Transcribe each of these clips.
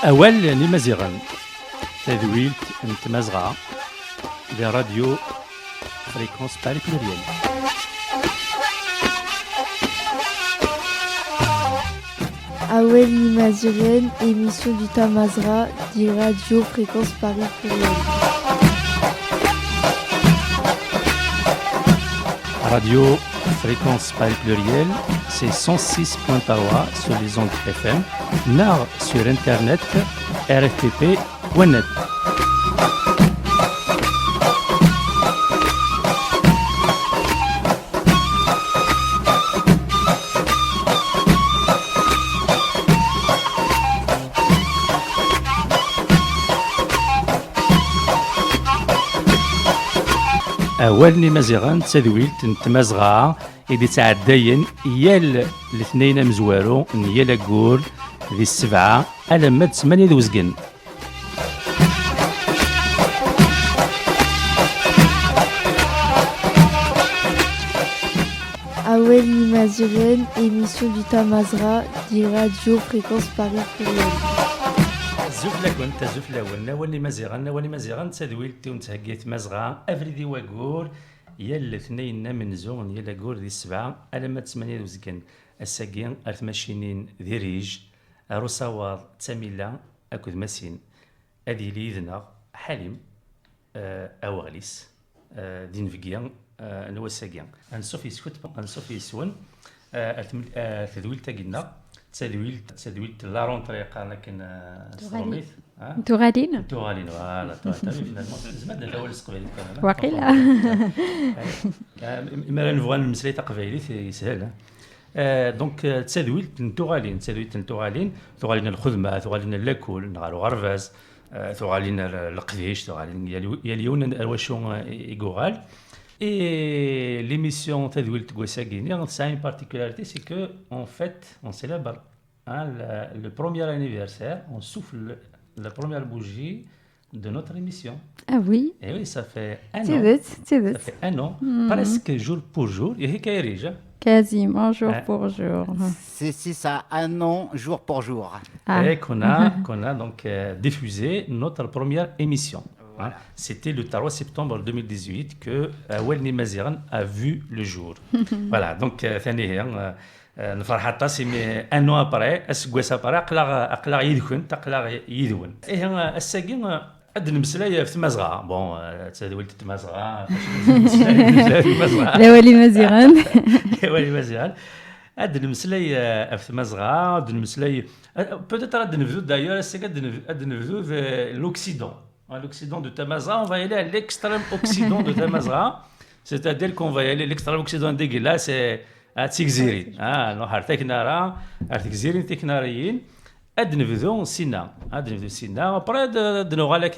أول لمزيغن تذويل نتمازغة لراديو فريكونس باري بلوريال. Awel Nimaziren, émission du Tamazra, dit Radio Fréquence Paris Pluriel. Radio Fréquence Paris Pluriel, c'est 106.3 sur les ondes FM, nord sur Internet, rfpp.net. أولني مزيغان تدويلت نتمازغا إذا تعداين يال الاثنين مزوارو يال أقول ذي السبعة ألمد 8 دوزقن. Awel Nimaziren, émission du Tamazra, dit Radio Fréquence Paris Pluriel. زفلا ولي مزيغان تدويلت ونتهقيت مزغا أفريدي وقول يا الاثنين من زون يا لاقول ذي السبعة ألما 8 دوزقن الساقين أرثماشينين ذي ريج روساواض تاميلا أكد مسين أدي ليذنا حليم أوغليس دين فيقيان نوا الساقين أنصوفي سكوت أنصوفي سون تدويل تاقينا تدويلت لا رونتري قال لكن صوميت تغالين فوالا فينالمون زعما الاول القبيلي واقيلا ما نبغى نمسلي تقبيلي يسهل دونك تدويلت نتوغالين الخدمه ثغالين اللاكول نغالو غرفاز ثغالين القديش ثغالين يليون الواشو يغوغال. Et l'émission Tadouil Tgouessagini, ça a une particularité, c'est que en fait, on célèbre le premier anniversaire, on souffle la première bougie de notre émission. Ah oui. Et oui, ça fait un an. C'est vite. Ça fait un an, presque jour pour jour. Il y a Kairija. Quasiment jour pour jour. C'est ça, un an, jour pour jour. Ah. Et qu'on a donc diffusé notre première émission. Voilà. C'était le 3 septembre 2018 que Awel Maziran a vu le jour. Voilà, donc ثانيا نفرح طاسي un an après اسكواس après اقلا يدكن تقلا يدون ايه الساقين عاد المسلايه في مزغه بون تدولت مزغه لا ولي مزيغان ولي مزيغان عاد المسلايه في مزغه عاد المسلايه peut-être عاد نفذو d'ailleurs عاد نفذو l'Occident. À l'Occident de Tamazra, on va aller à l'extrême Occident de Tamazra, c'est-à-dire qu'on va aller à l'extrême Occident de Guila, c'est à Tigziri. Nous avons Tigziri, Teknariyin, Adnevdo, Sina. Après, nous allons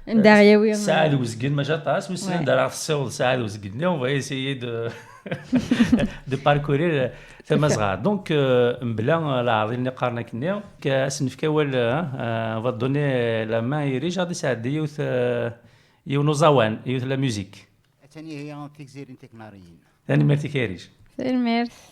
Derrière, Saad Ouzgin, Majatas, on va essayer de parcourir Tamazra. Donc, Mblan, la Ardine Karnaknia, on va donner la main à Irij, à Saad, Younozawan, Youth la musique. Merci, Irij. Merci.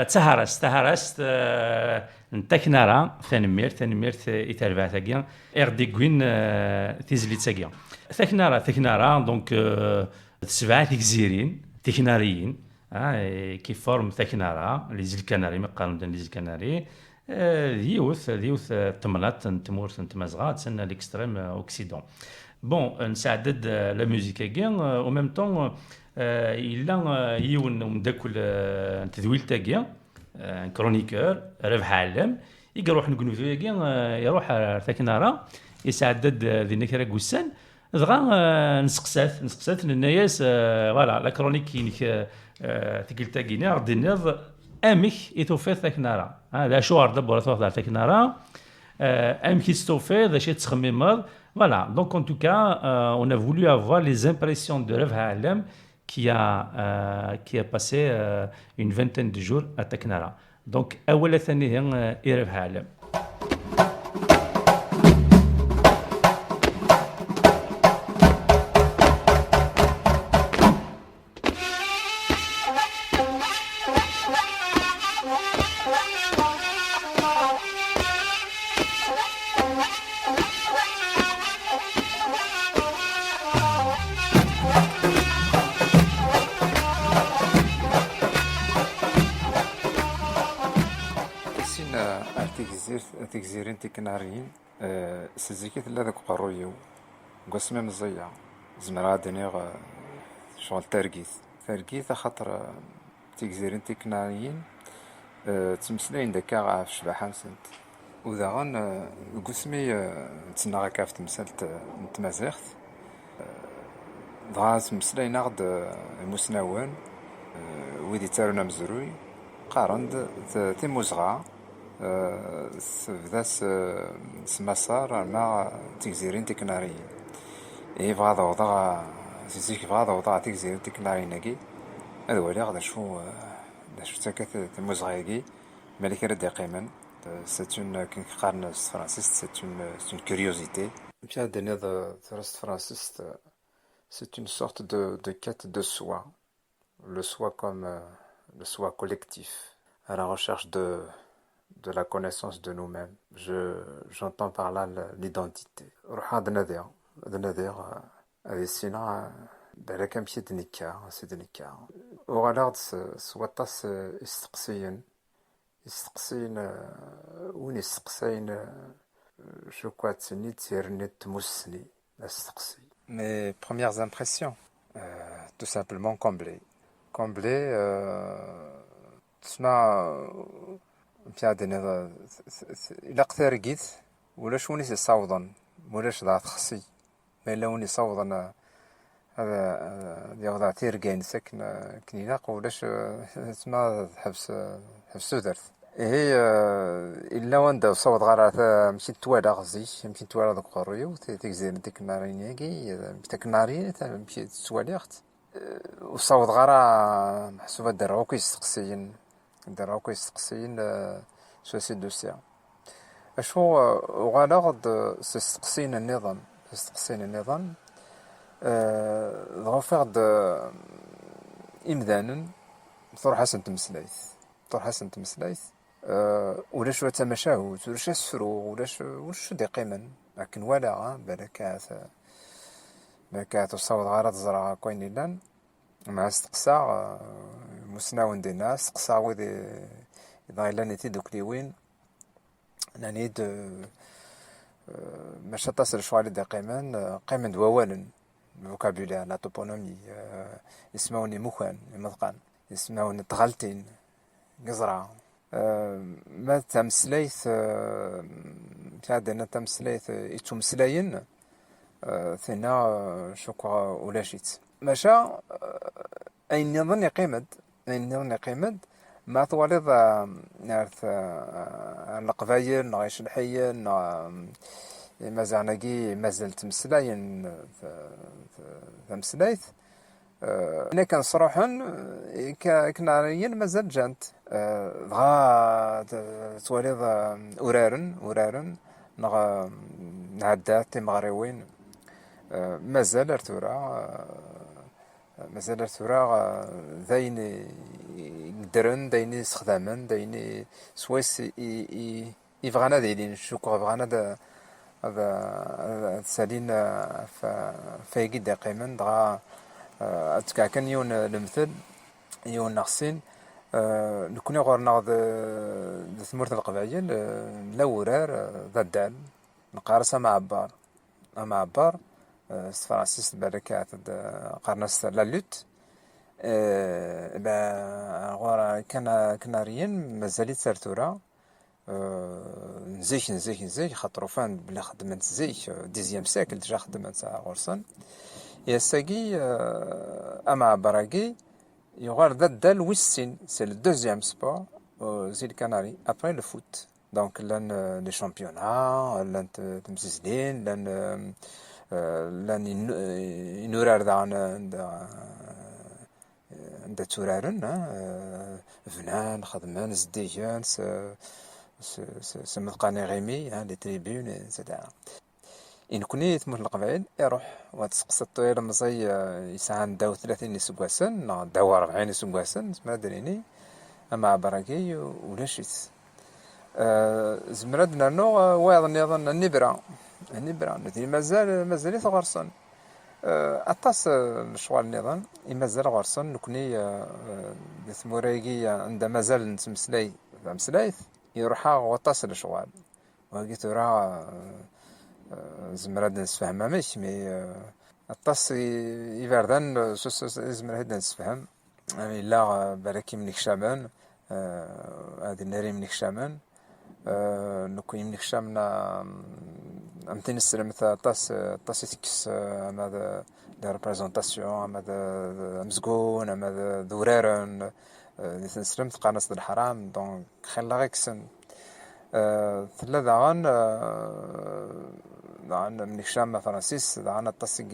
تهرست نتاكنارا ثانميرت إتربع ثاقيا إغدي كوين تيزلي تاقيا ثاكنارا دونك سبعة تيكزيرين تكناريين كيف فورم ثاكنارا لي زيل كناري مقارنة لي زيل كناري ديوث تملات تمورث تمازغا تسنى ليكستريم اوكسيدون بون نساعدد لا ميوزيك كاع او ميم طون الا يون مداكل تذويل تاكيا كرونيكور ربح عالم يروح نقولوا كاع يروح ثاكنارا يساعدد ذي نكرا كوسان دغا نسقسات الناس فوالا لا كرونيك كينك ثقيل تاكينا ردي النض امك يتوفى ثاكنارا هذا شو عرض بورا توضع ثاكنارا امك يستوفى ذا شي تخمم voilà donc en tout cas on a voulu avoir les impressions de Rav Ha'alam qui a passé une vingtaine de jours à Taknara donc أول ثاني هي Rav Ha'alam. تيكزيرين تيكناريين سزيكيت لا ذاك قرويو قسمي مزيا زمرا دنيغ شغل ترقيث خاطر تيكزيرين تيكناريين تمسلاين داكا في شباحة سنت وداغن قسمي تسنى غاكا في تمثالت نتمازيغت دغا تمسلاين غد مسناوان ويدي تارونا مزروي قارند تيموزغا ذاس سمسار مع تيكزيرين تكناريين فغادا وضع سيزيك فغادا وضع تيكزيرين تكناريين ناكي هذا ولي غادا شو تاكات تموزغاكي مالك راه قيما سيتون كي نقارن فرانسيس سيتون كوريوزيتي بيان دنيا ثرست فرانسيس c'est une sorte de quête de soi, le soi comme le soi collectif, à la recherche de la connaissance de nous-mêmes. J'entends par là l'identité. روح هذا نذير هذه السنة بالك مشي دنيكا سي دنيكا وغالغد سوطاس يستقسين وين يستقسين شو كوات سني تسيرني تمسني استقسي. Mes premières impressions, tout simplement comblé تسمع بيادنا إلا قتارقيت ولاش وني صوضا ولاش ضاع تخصي ما إلا وني صوضا هذا يوضع تيرقين سكن كنيناق ولاش تسمع حبس سودرت هي إلا واندا صوت غارة مشيت توالا غزي مشيت توالا ذوك قرويو تيكزير ديك النارين ياكي ديك النارين مشيت تواليخت وصوت غارة محسوبة دراوكو يستقسيين سوسي دوسيا اشو وغالغد تستقسين النظام غوفاغد إمذانا ثور حسن تمسلايث ولاش تمشاهوت ولاش السرو ولاش دي قيمن لكن ولا بالكات الصوت غارة تزرع كوين لان مع استقساع مسناون دينا استقساع وذي إذا إلا نتي دوكليوين نانيد ماشا تصل شوالي دي قيمن دواوالا فوكابولير لا توبونومي يسموني مخان مذقان يسموني تغلتين قزرع ما تمسليث كادنا تمسليث يتمسلاين ثنا شكوى ولاشيت ماشا أين يظن يقيمد ما ثواليض نعرف القبايل نعيش الحية مازال مازال تمسلاين تمسلايث أنا كان صراحة كناريين مازال جانت دغا ثواليض أورارن نعدات تمغريوين مازال ارتورا ذاين درن دايني استخدامن دايني سويس يبغانا دايلين شكو بغانا هذا سالين فايقي دقيما دغا اتكا كان يون المثل يون نغسين نكوني غورنا ذا ثمورة القبائل لا ورار ذا الدال نقارسها مع عبار فرانسيس بركات قرناس لا لوت غورا كناريين مازالت سارتورا نزيك خاطرو فان بلا خدمت زيك ديزيام ساكل ديجا خدمت ساعة غورسن ياساكي اما براكي يغار ذا الدال ويسين سي لو دوزيام سبور زي الكناري ابري لو فوت دونك لان لي شامبيونا لان تمزيزلين لان ينورار عند تورارن فنان خدمان زديان سملقاني غيمي لي تريبيون اكسيتيرا إن كوني تموت القبائل يروح وتسقس الطويل مزي يسعان داو 30 سكواسن داو 40 سكواسن ما دريني أما براكي ولا شيت زمرد نانو وايضا يظن النبرة التي مازال غرسن أطاس الشوال النظام مازال غرسن نكوني ثمورايكي عند مازال مسلايث يروحا وطاس الشوال وقيت راه زمرد نسفهم ماشي مي الطاس يبردان زمرد نسفهم يعني لا بركي منك شامان هذه الناري منك شامان نكون منك شامنا امتين السلام مثلا طاس تكس هذا لا ريبريزونطاسيون هذا مزقون هذا ذورارن نسلم تقانص الحرام دونك خلا غيكسن ثلاثة عن منك شام فرانسيس عن الطاسق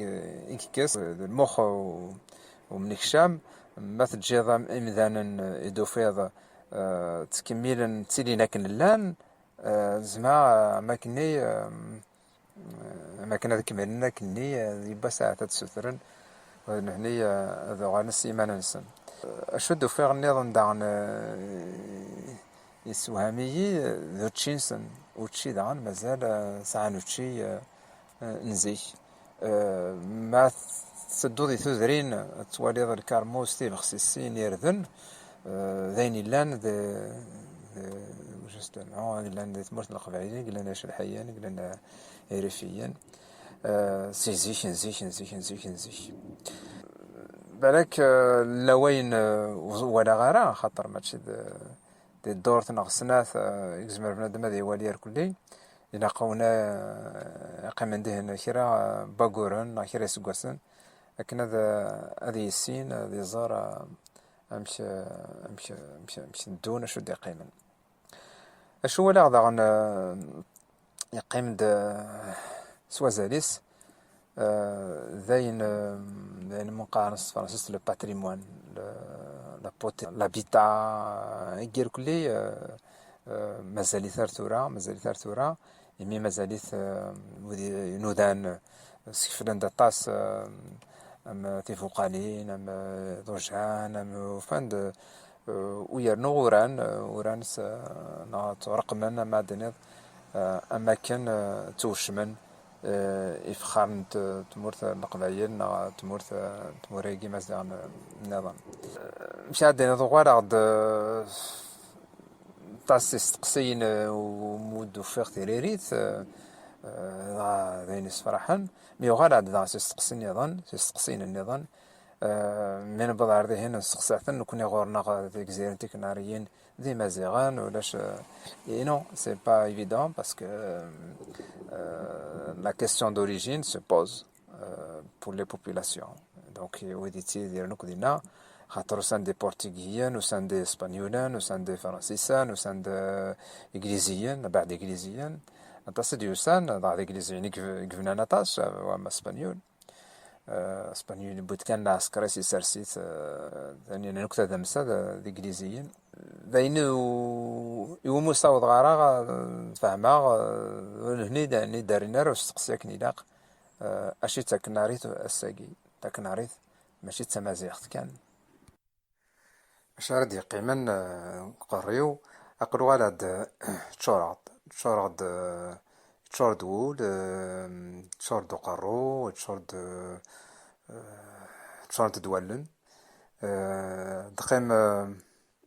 إكيكس المخ ومنك شام ما تجيضا إمذانا إدوفيض تكميلا تسيلينا كنلان زما ما كنا ذاك مالنا كني يبا ساعة تسوثرن ونحني هذا غانس إيمانا نسن أشد فيغ النظام دعن يسوهامي ذو تشينسن وتشي دعن مازال ساعة نوتشي نزيش ما تسدو ذي ثوذرين توالي ذا الكارمو ستيف خصيصين يرذن ذين لان جستمعوا لان تمرت القبائلين قلنا شرحيين قلنا ريفيين نزيش بالك لوين ولا غيره خاطر ماشي دي الدور تنغسناث يزمر بنادم هذا يوالير كلي إلا قونا قيم عنده كرا باقورن كرا سقوسن لكن هذا يسين هذا يزار امشي ندون شو دي قيمن اشو ولا غدا غن يقيم سوازاليس ذاين مقارنة فرنسيس لو باتريموان لا بوتي لابيتا يجير كلي مازالي ثارثورا يمي مازالي نودان سيفلان دطاس أم تيفوقالين أم ضجان أم فند ويرنو وران رقما معدنيات أماكن توشمن إفخارن تمورث القبائل تمورث تموريجي مثلا النظام مش عندنا ضغوار عند تاسيس تقسين ومود وفيق تيريريت ذين فرحان ميوغال عند تاسيس تقسين النظام من بضع ذي هنا سقساثن نكون غورنا ذي جزيرة تكناريين ذي مازيغان ولاش نو سي با ايفيدون باسكو la question d'origine se pose pour les populations. Donc, وديتي ديالنا كدينا خاطر سان دي بورتوغيين وسان دي اسبانيولان وسان دي فرنسيسان وسان دي انجليزيين بعد انجليزيين انتص ديوسان بعد انجليزيين كفنا نطاس وما اسبانيول اسبانيول بود كان العسكري سيسرسيت يعني نكته دمسه دي انجليزيين بينو يومو صوت غارا فهما هني دارينا راه استقسياك نيلاق اشي تاكناريت الساقي تاكناريت ماشي تمازيغت كان شاردي قيمن قريو أقلو على تشورد تشورد وول تشورد قرو تشورد دولن دقيم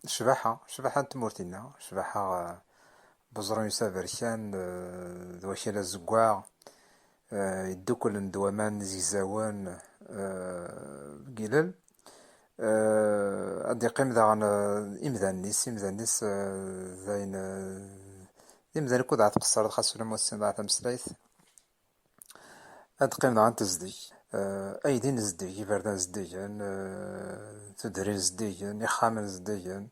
شباحة تمورتنا شباحة بزرون يسافر كان ذوكيلا الزقاع يدوكل ندوامان زيزاوان قلل أدي قيم ذا إمذانيس ذاين إمذان كود عاد قصر خاص ولا موسين ضاع تمسلايث أد قيم ذا تزدي أيدين زدي بردان زديان تدرين زديان يخامن زديان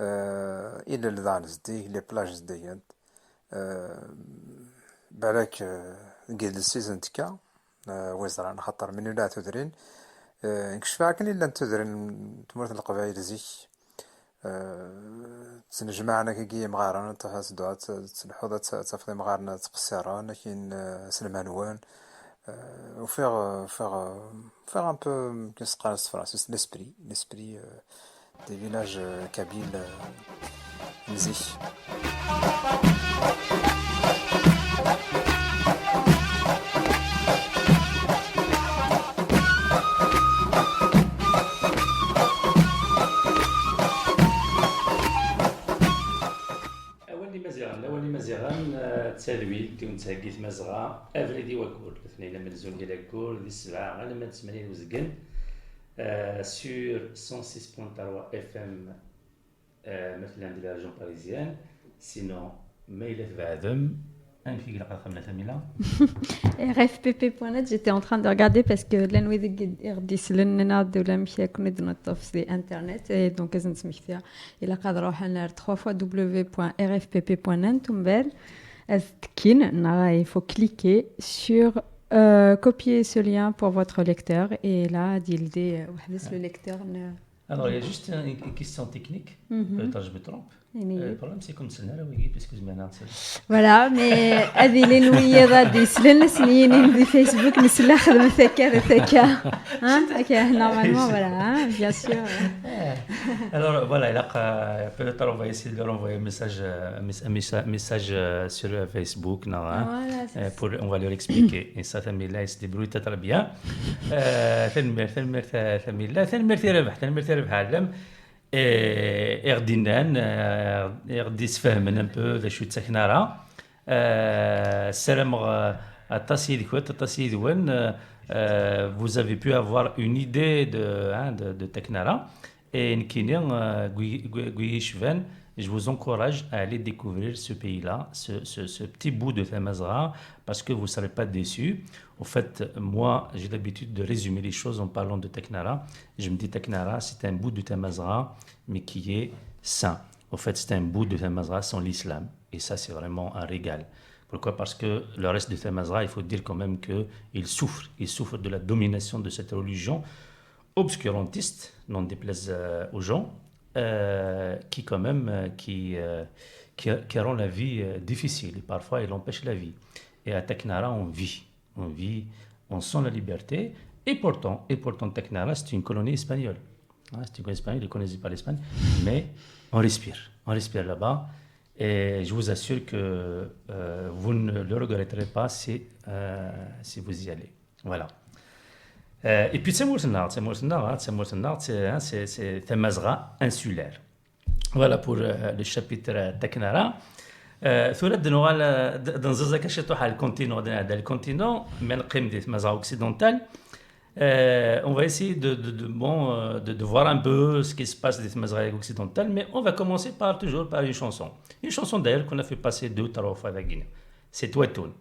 إلا لذان زدي لي بلاج زديان بالك قيد السيزن تكا وزران خطر من ولا تدرين نكشف عاكن إلا تدرين تمرت القبائل زيك تنجمعنا كي مغارنا تفاس دوات تنحوض تفضي مغارنا تقصيران لكن سلمانوان faire un peu qu'est-ce que c'est l'esprit des villages kabyles نزيح أولي مزيغان تسالويل تيون تهكيت مزغا أفريدي وكول اثنين ملزون ديال الكول دي السبعة على ما تسمانين وزقن sur 106.3 FM مثلا ديال لا ريجون باريزيان سينو ميلة بعدم un fille la quatrième Tamila. rfpp.net, j'étais en train de regarder parce que l'année de internet et donc il a www.rfpp.net il faut cliquer sur copier ce lien pour votre lecteur et là le lecteur. Alors il y a juste une question technique, peut-être je me trompe. Le problème c'est comme ça, parce que je m'en voilà, mais هذه les nouilles غادي سلنا سنين في فيسبوك نسلا خدمة ثكا OK normalement voilà bien sûr. Alors voilà, peut-être on va essayer de leur envoyer un message sur Facebook pour on va leur expliquer et ça Tamila il se débrouille très bien. ثمير ربح عالم غدينان غدي تفهمن ان بو ذا شو تسكنارا السلام الطاسي ديكوات الطاسي دوان vous avez pu avoir une idée de Teknara et Nkini Guishvan. Je vous encourage à aller découvrir ce pays-là, ce petit bout de Tamazra, parce que vous ne serez pas déçus. En fait, moi, j'ai l'habitude de résumer les choses en parlant de Teknara. Je me dis Teknara, c'est un bout de Tamazra, mais qui est saint. En fait, c'est un bout de Tamazra sans l'islam. Et ça, c'est vraiment un régal. Pourquoi ? Parce que le reste de Tamazra, il faut dire quand même qu'il souffre. Il souffre de la domination de cette religion obscurantiste, n'en déplaise aux gens. Qui quand même qui rend la vie difficile et parfois il empêche la vie. Et à Teknara on vit, on sent la liberté et pourtant Teknara c'est une colonie espagnole. C'est une colonie espagnole, ils ne connaissent pas l'Espagne, mais on respire là-bas et je vous assure que vous ne le regretterez pas si vous y allez. Voilà. Et puis c'est Tamazra insulaire. Voilà pour le chapitre Teknara. Dans le continent, occidental, on va essayer de voir un peu ce qui se passe dans Tamazra occidental, mais on va commencer toujours par une chanson. Une chanson d'ailleurs qu'on a fait passer 2 ou 3 fois à la Guinée. C'est Touatoun.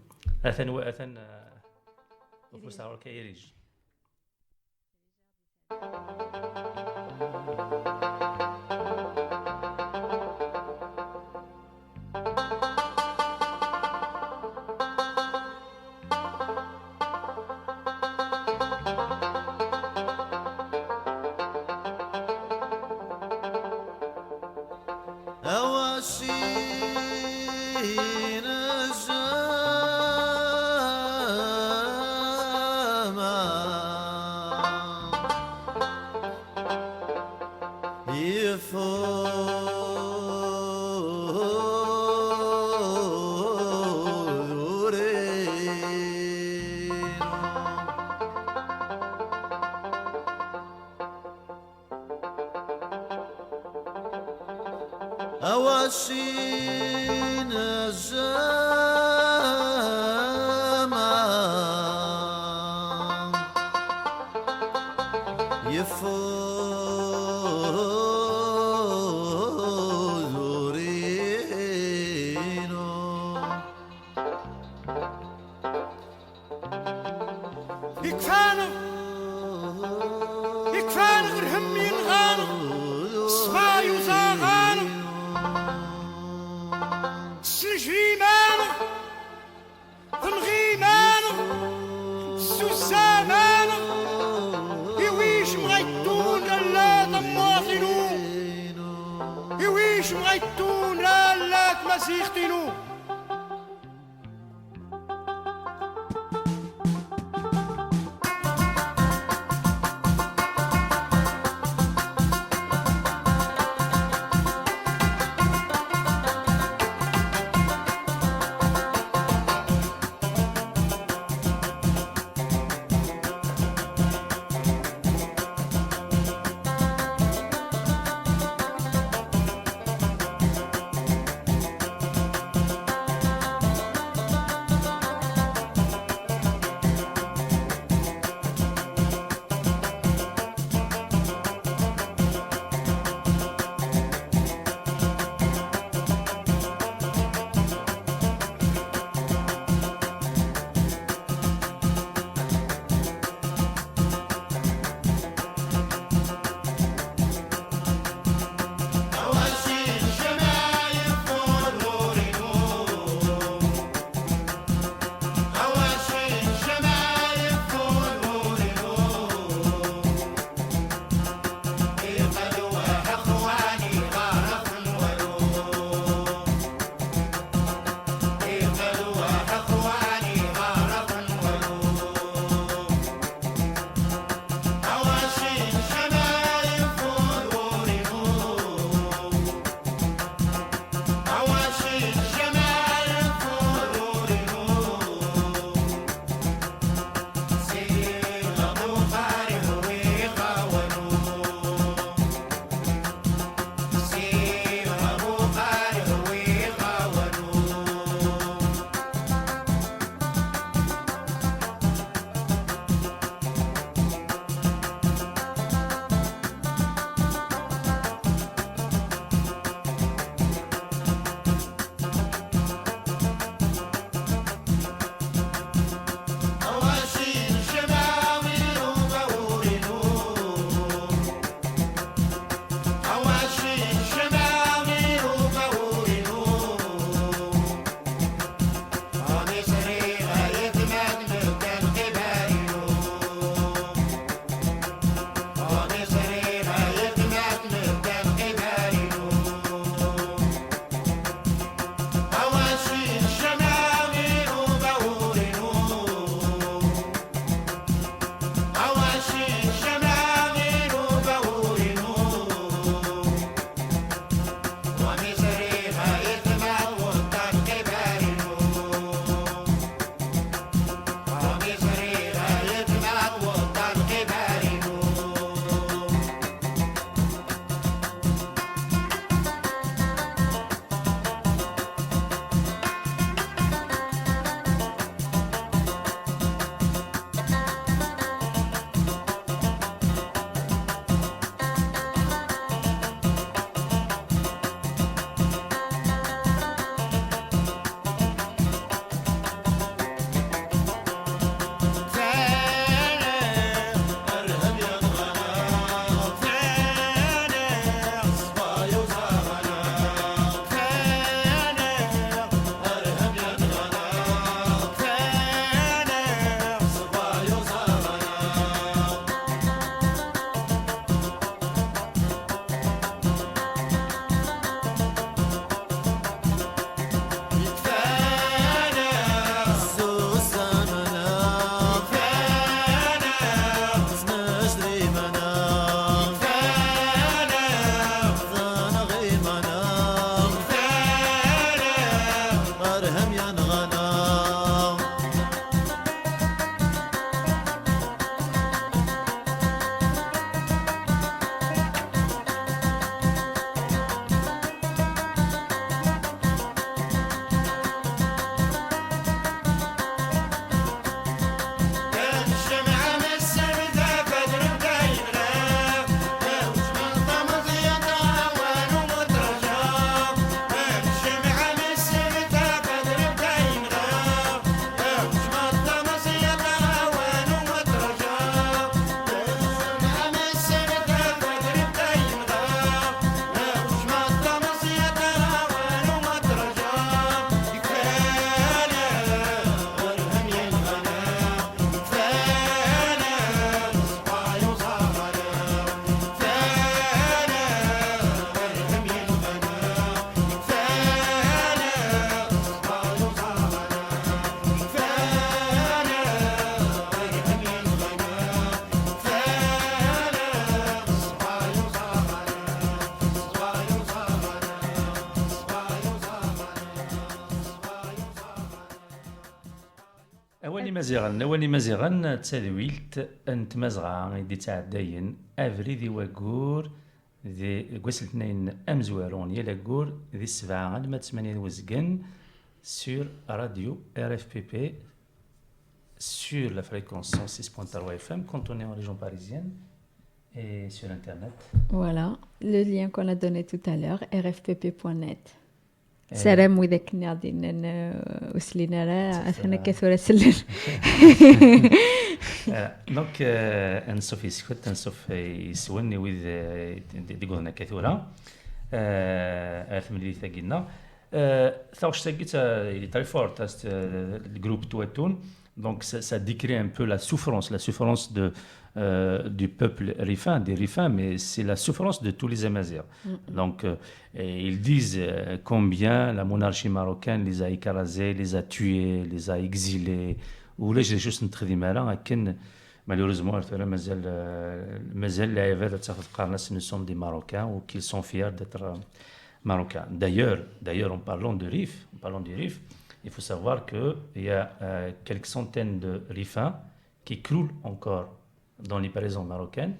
أواشين الجمال يفورينو يكفانا غير همي نغانا صباي وزاغانا السجيمانا ثنغيمانا السوسامانا يويش مغيتون لا طماطينو يويش مغيتون لا تمسيختينو نواني مزيغن تسادويلت أنت مزغا دي تعداين أفري دي وقور دي قوسل اثنين أمزوارون يلا قور دي السبعة ما تسمانية وزقن sur Radio RFPP sur la fréquence 106.3 FM quand on est en région parisienne et sur Internet. Voilà, le lien qu'on a donné tout à l'heure, rfpp.net. سلام وإذا كنا غاديين وسلينا راه أثناء كثرة سلر. دونك نصوف يسكت نصوف يسوني وذ ديقولنا كثرة أثمن اللي ثقينا ثاوش ثقيت اللي très fort le groupe Touatoun. Donc ça décrit un peu la souffrance du peuple rifin, des rifins, mais c'est la souffrance de tous les Amazirs. Donc ils disent combien la monarchie marocaine les a écrasés, les a tués, les a exilés. Ou là j'ai juste نتخذي مالا لكن malheureusement مازال العباد تاخذ قرارنا nous sommes des Marocains ou qu'ils sont fiers d'être Marocains. D'ailleurs en parlant du Rif, il faut savoir qu'il y a quelques centaines de rifins qui croulent encore dans les prisons marocaines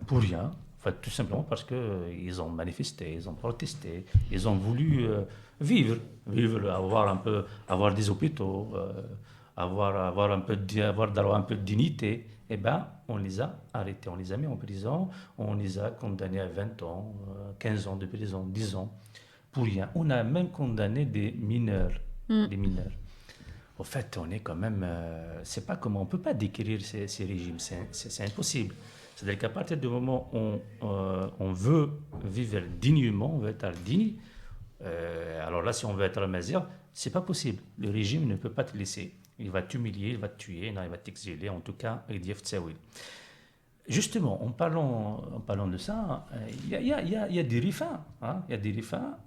pour rien, enfin, tout simplement parce qu'ils ont manifesté, ils ont protesté, ils ont voulu vivre, avoir des hôpitaux, avoir droit un peu de dignité. Eh bien, on les a arrêtés, on les a mis en prison, on les a condamnés à 20 ans, 15 ans de prison, 10 ans, pour rien. On a même condamné des mineurs. Au fait, on est quand même... c'est pas comment... On ne peut pas décrire ces régimes, c'est impossible. C'est-à-dire qu'à partir du moment où on veut vivre dignement, on veut être digne, alors là, si on veut être mazir, c'est pas possible. Le régime ne peut pas te laisser. Il va t'humilier, il va te tuer, non, il va t'exiler, en tout cas, il dit Tsaoui. Justement, en parlant de ça, il y a des rifins, il y a des rifins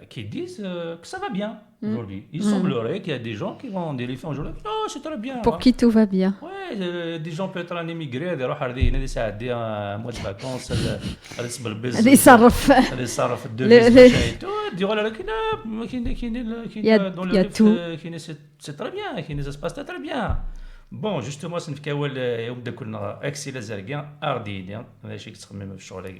qui disent que ça va bien aujourd'hui. Il semblerait qu'il y a des gens qui vont des rifins aujourd'hui. Non, c'est très bien. Pour qui tout va bien. Oui, des gens peut-être en émigré, des gens qui ont des un mois de vacances, des صرف. Des صرف de et tout. Dire là il y a tout. C'est très bien, ça se passe très bien. Bon, justement, c'est une fois où يبدا كنا اكسي زرقاء اردين هذا شيء تخمم في الشغل هذا.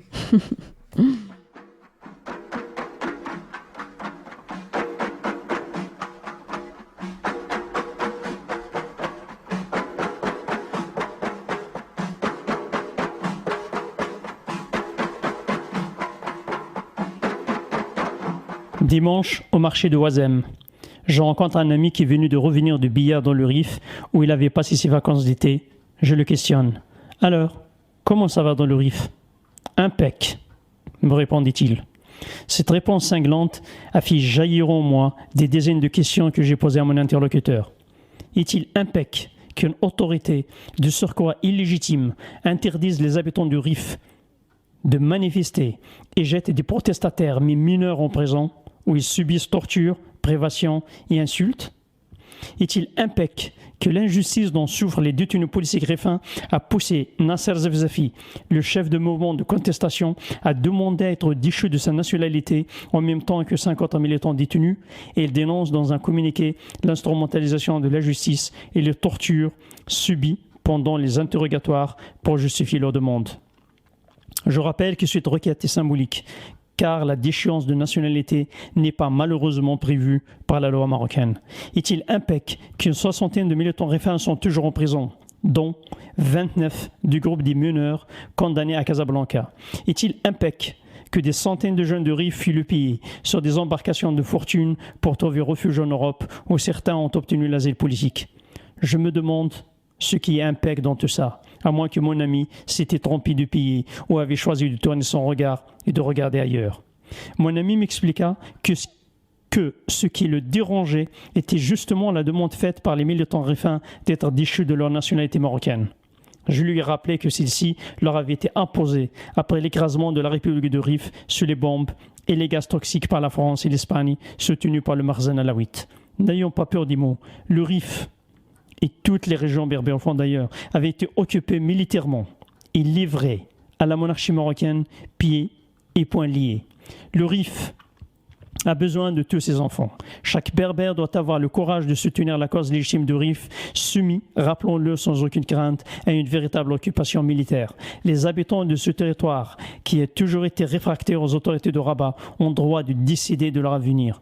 Dimanche, au marché de Ouazem, je rencontre un ami qui est venu de revenir du billard dans le Rif où il avait passé ses vacances d'été. Je le questionne. « Alors, comment ça va dans le Rif ?»« Impec », me répondit-il. Cette réponse cinglante a fait jaillir en moi des dizaines de questions que j'ai posées à mon interlocuteur. Est-il impec qu'une autorité de surcroît illégitime interdise les habitants du Rif de manifester et jette des protestataires mais mineurs en prison où ils subissent torture, privations et insultes? Est-il impec que l'injustice dont souffrent les détenus policiers greffins a poussé Nasser Zefzafi, le chef de mouvement de contestation, à demander à être déchu de sa nationalité en même temps que 50 militants détenus, et il dénonce dans un communiqué l'instrumentalisation de la justice et les tortures subies pendant les interrogatoires pour justifier leur demande. Je rappelle que cette requête est symbolique, car la déchéance de nationalité n'est pas malheureusement prévue par la loi marocaine. Est-il impec qu'une soixantaine de militants rifins sont toujours en prison, dont 29 du groupe des meneurs condamnés à Casablanca? Est-il impec que des centaines de jeunes de Rif fuient le pays sur des embarcations de fortune pour trouver refuge en Europe où certains ont obtenu l'asile politique? Je me demande ce qui est impec dans tout ça, à moins que mon ami s'était trompé de pays ou avait choisi de tourner son regard et de regarder ailleurs. Mon ami m'expliqua que ce qui le dérangeait était justement la demande faite par les militants rifins d'être déchus de leur nationalité marocaine. Je lui ai rappelé que celle-ci leur avait été imposée après l'écrasement de la République de Rif sur les bombes et les gaz toxiques par la France et l'Espagne, soutenus par le Marzan alawite. N'ayons pas peur des mots. Le Rif et toutes les régions berbères d'ailleurs, avaient été occupées militairement et livrées à la monarchie marocaine, pieds et poings liés. Le Rif a besoin de tous ses enfants. Chaque berbère doit avoir le courage de soutenir la cause légitime du Rif, soumis, rappelons-le sans aucune crainte, à une véritable occupation militaire. Les habitants de ce territoire, qui a toujours été réfractaire aux autorités de Rabat, ont droit de décider de leur avenir.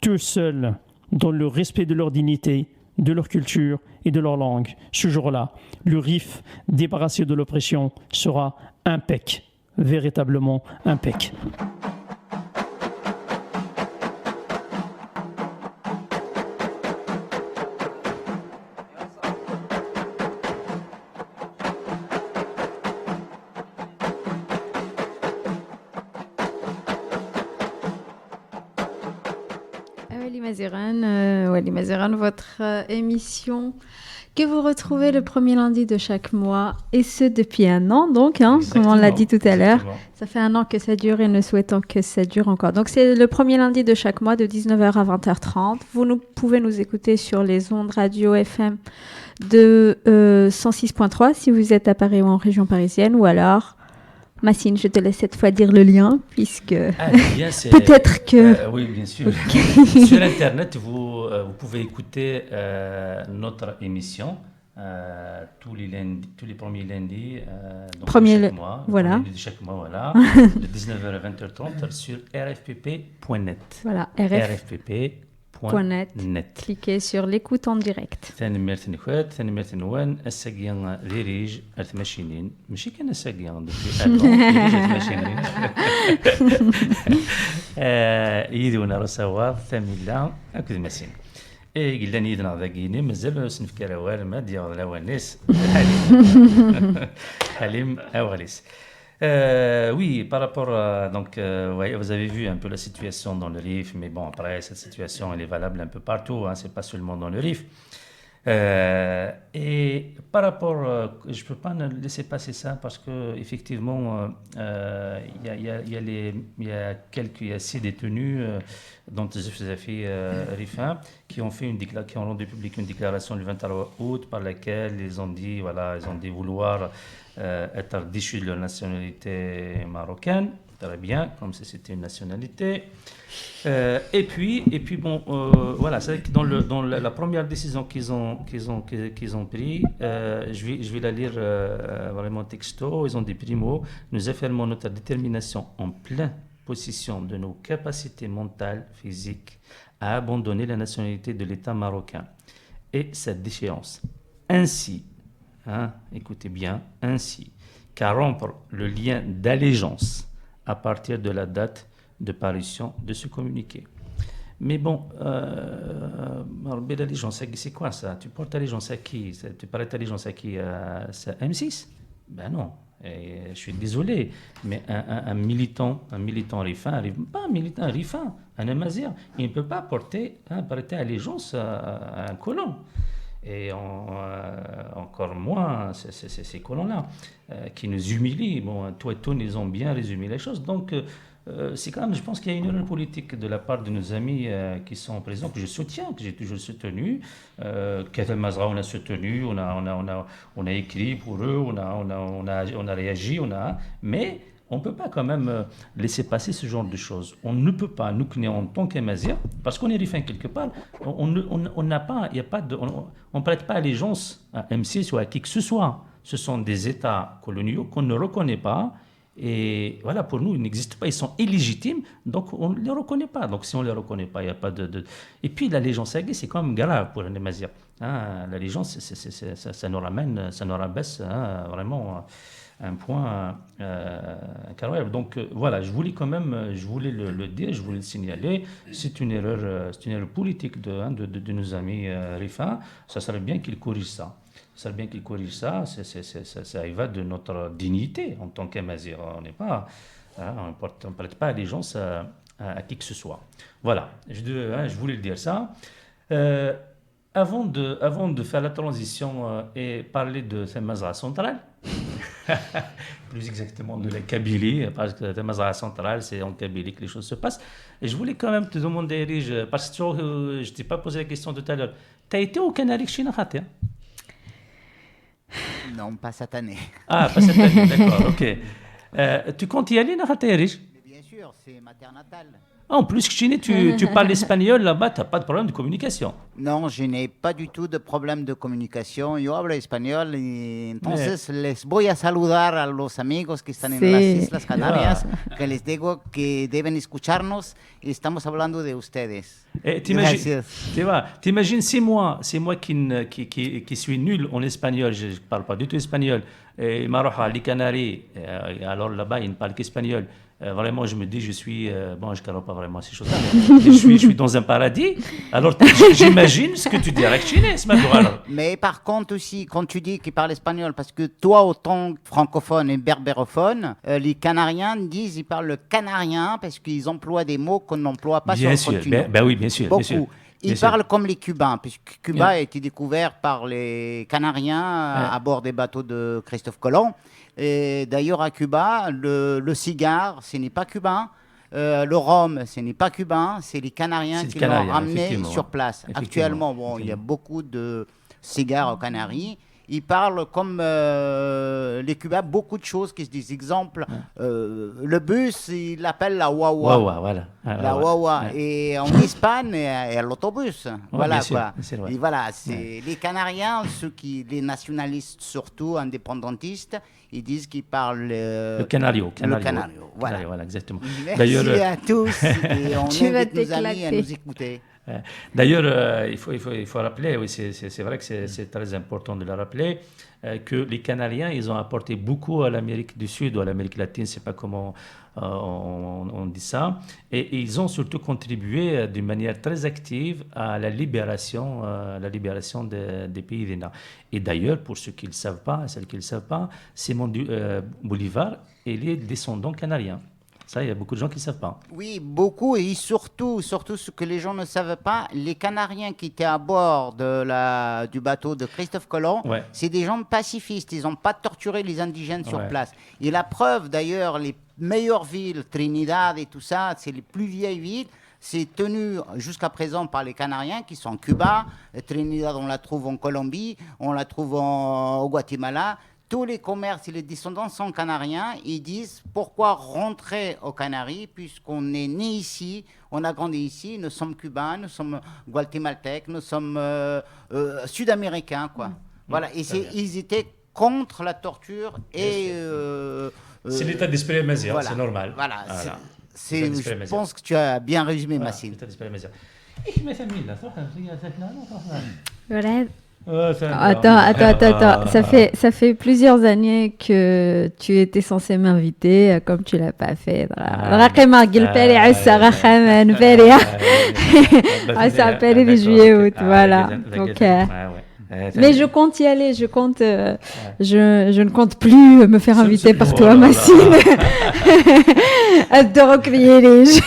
Tous seuls, dans le respect de leur dignité, de leur culture et de leur langue. Ce jour-là, le Rif, débarrassé de l'oppression, sera impec, véritablement impec. Wali Mazeran, votre émission que vous retrouvez le premier lundi de chaque mois, et ce depuis un an, donc, comme on l'a dit tout à l'heure. Ça fait un an que ça dure et nous souhaitons que ça dure encore. Donc, c'est le premier lundi de chaque mois de 19h à 20h30. Vous pouvez nous écouter sur les ondes radio FM de 106.3 si vous êtes à Paris ou en région parisienne, ou alors... Massine, je te laisse cette fois dire le lien, puisque peut-être que... oui, bien sûr. Sur Internet, vous pouvez écouter notre émission tous les premiers lundis de chaque mois. Voilà. De chaque mois, voilà. De 19h à 20h30 sur rfpp.net. Voilà, rfpp.net. Cliquez sur l'écoute en direct. ثاني مرت نخوات ثاني مرت نوان الساقيان ريريج ارتماشينين ماشي كان الساقيان يدونا رسوات ثميلا اكد مسين اي قلنا نيدنا ذاكيني مازال سنفكر والما ديال الاوانيس حليم اوغليس. Oui, par rapport à, donc, vous avez vu un peu la situation dans le Rif, mais bon, après, cette situation, elle est valable un peu partout, c'est pas seulement dans le Rif. Et par rapport, je peux pas laisser passer ça parce que effectivement, il y a 6 détenus dont Zafi Rifin qui ont rendu public une déclaration le 23 août par laquelle ils ont dit vouloir être déchus de leur nationalité marocaine, très bien, comme si c'était une nationalité. Et puis bon, voilà, c'est que dans la première décision qu'ils ont pris, je vais la lire vraiment texto. Ils ont dit primo, nous affirmons notre détermination en pleine possession de nos capacités mentales, physiques, à abandonner la nationalité de l'État marocain et sa déchéance. Ainsi, écoutez bien, ainsi qu'à rompre le lien d'allégeance à partir de la date de parution de ce communiqué. Mais bon, l'allégeance, c'est quoi ça? Tu portes allégeance à qui? Tu portes allégeance à qui? À M6? Ben non. Et je suis désolé, mais un militant rifin, pas un militant rifin, un amazir, il ne peut pas porter allégeance à un colon. Et encore moins ces colons-là qui nous humilient. Bon, toi et toi, ils ont bien résumé les choses. Donc, c'est quand même, je pense qu'il y a une erreur politique de la part de nos amis qui sont présents, que je soutiens, que j'ai toujours soutenu. Katel Mazra, on a soutenu, on a écrit pour eux, on a réagi, mais on ne peut pas quand même laisser passer ce genre de choses. On ne peut pas, nous en tant qu'Amazir, parce qu'on est rifin quelque part, on ne prête pas allégeance à M6 ou à qui que ce soit. Ce sont des États coloniaux qu'on ne reconnaît pas. Et voilà, pour nous, ils n'existent pas, ils sont illégitimes, donc on ne les reconnaît pas. Donc si on ne les reconnaît pas, il n'y a pas de... Et puis l'allégeance à Gué, c'est quand même grave pour les Mazirs. L'allégeance, ça nous ramène, ça nous rabaisse vraiment un point incroyable. Donc voilà, je voulais le dire, je voulais le signaler. C'est une erreur politique de nos amis rifins. Ça serait bien qu'ils corrigent ça. Ça y va de notre dignité en tant qu'Amazir. On n'est pas, on ne prête pas allégeance à qui que ce soit. Voilà, je voulais le dire ça. Avant de faire la transition et parler de Mazra centrale, plus exactement de la Kabylie, parce que la Mazra centrale, c'est en Kabylie que les choses se passent. Et je voulais quand même te demander, Erige, parce que je ne t'ai pas posé la question tout à l'heure. Tu as été au Canaries Chinahate, Non, pas cette année. Ah, pas cette année, d'accord, ok. Tu comptes y aller, Erige? Bien sûr, sûr, c'est ma terre natale. En plus, Chine, tu parles espagnol là-bas, tu n'as pas de problème de communication. Non, je n'ai pas du tout de problème de comunicación. Yo hablo español y entonces les voy a saludar a los amigos que están en las Islas Canarias, que les digo que deben escucharnos y estamos hablando de ustedes. T'imagines, c'est moi qui suis nul en espagnol, je ne parle pas du tout espagnol, et Maroha, les Canaries, alors là-bas, ils ne parlent qu'espagnol. Vraiment, je me dis, je suis... bon, je ne connais pas vraiment ces choses-là, mais je suis dans un paradis. Alors, j'imagine ce que tu dirais que chinois, mais par contre aussi, quand tu dis qu'ils parlent espagnol, parce que toi, autant francophone et berbérophone, les Canariens disent ils parlent le canarien parce qu'ils emploient des mots qu'on n'emploie pas bien sur le continent. Ben oui, bien sûr. Beaucoup. Bien sûr. Ils parlent comme les Cubains, puisque Cuba a été découvert par les Canariens à bord des bateaux de Christophe Colomb. Et d'ailleurs, à Cuba, le cigare, ce n'est pas cubain. Le rhum, ce n'est pas cubain. C'est les Canariens qui l'ont ramené sur place. Actuellement, bon, il y a beaucoup de cigares aux Canaries. Ils parlent comme les Cubains, beaucoup de choses qui se disent. Exemple, le bus, ils l'appellent la wawa. Voilà. La wawa. Et en Espagne, il y a l'autobus. Voilà quoi. Et voilà, c'est les Canariens, les nationalistes surtout, indépendantistes, ils disent qu'ils parlent le canario. Voilà, exactement. Merci à tous et on invite nos amis à nous écouter. D'ailleurs, il faut rappeler, oui, c'est vrai que c'est très important de le rappeler, que les Canariens, ils ont apporté beaucoup à l'Amérique du Sud ou à l'Amérique latine, je ne sais pas comment on dit ça, et ils ont surtout contribué d'une manière très active à la libération des pays du Nord. Et d'ailleurs, pour ceux qui ne le savent pas, celles qui ne le savent pas, Simón Bolívar, il est descendant canarien. Ça, il y a beaucoup de gens qui ne savent pas. Oui, beaucoup, et surtout ce que les gens ne savent pas, les Canariens qui étaient à bord du bateau de Christophe Colomb, c'est des gens pacifistes, ils n'ont pas torturé les indigènes sur place. Et la preuve, d'ailleurs, les meilleures villes, Trinidad et tout ça, c'est les plus vieilles villes, c'est tenu jusqu'à présent par les Canariens qui sont en Cuba. Trinidad, on la trouve en Colombie, on la trouve au Guatemala. Tous les commerces et les descendants sont canariens. Ils disent pourquoi rentrer aux Canaries puisqu'on est né ici, on a grandi ici, nous sommes cubains, nous sommes guatémaltèques, nous sommes sud-américains, quoi. Voilà. Et ils étaient contre la torture et c'est l'état d'esprit amazigh, c'est normal. Voilà. Je pense que tu as bien résumé, Massine. Attends. Ça fait plusieurs années que tu étais censé m'inviter, comme tu l'as pas fait. Ça appelle les juillet août, voilà. Donc, mais je compte y aller, je ne compte plus me faire inviter par toi, Massine. الدرك ليش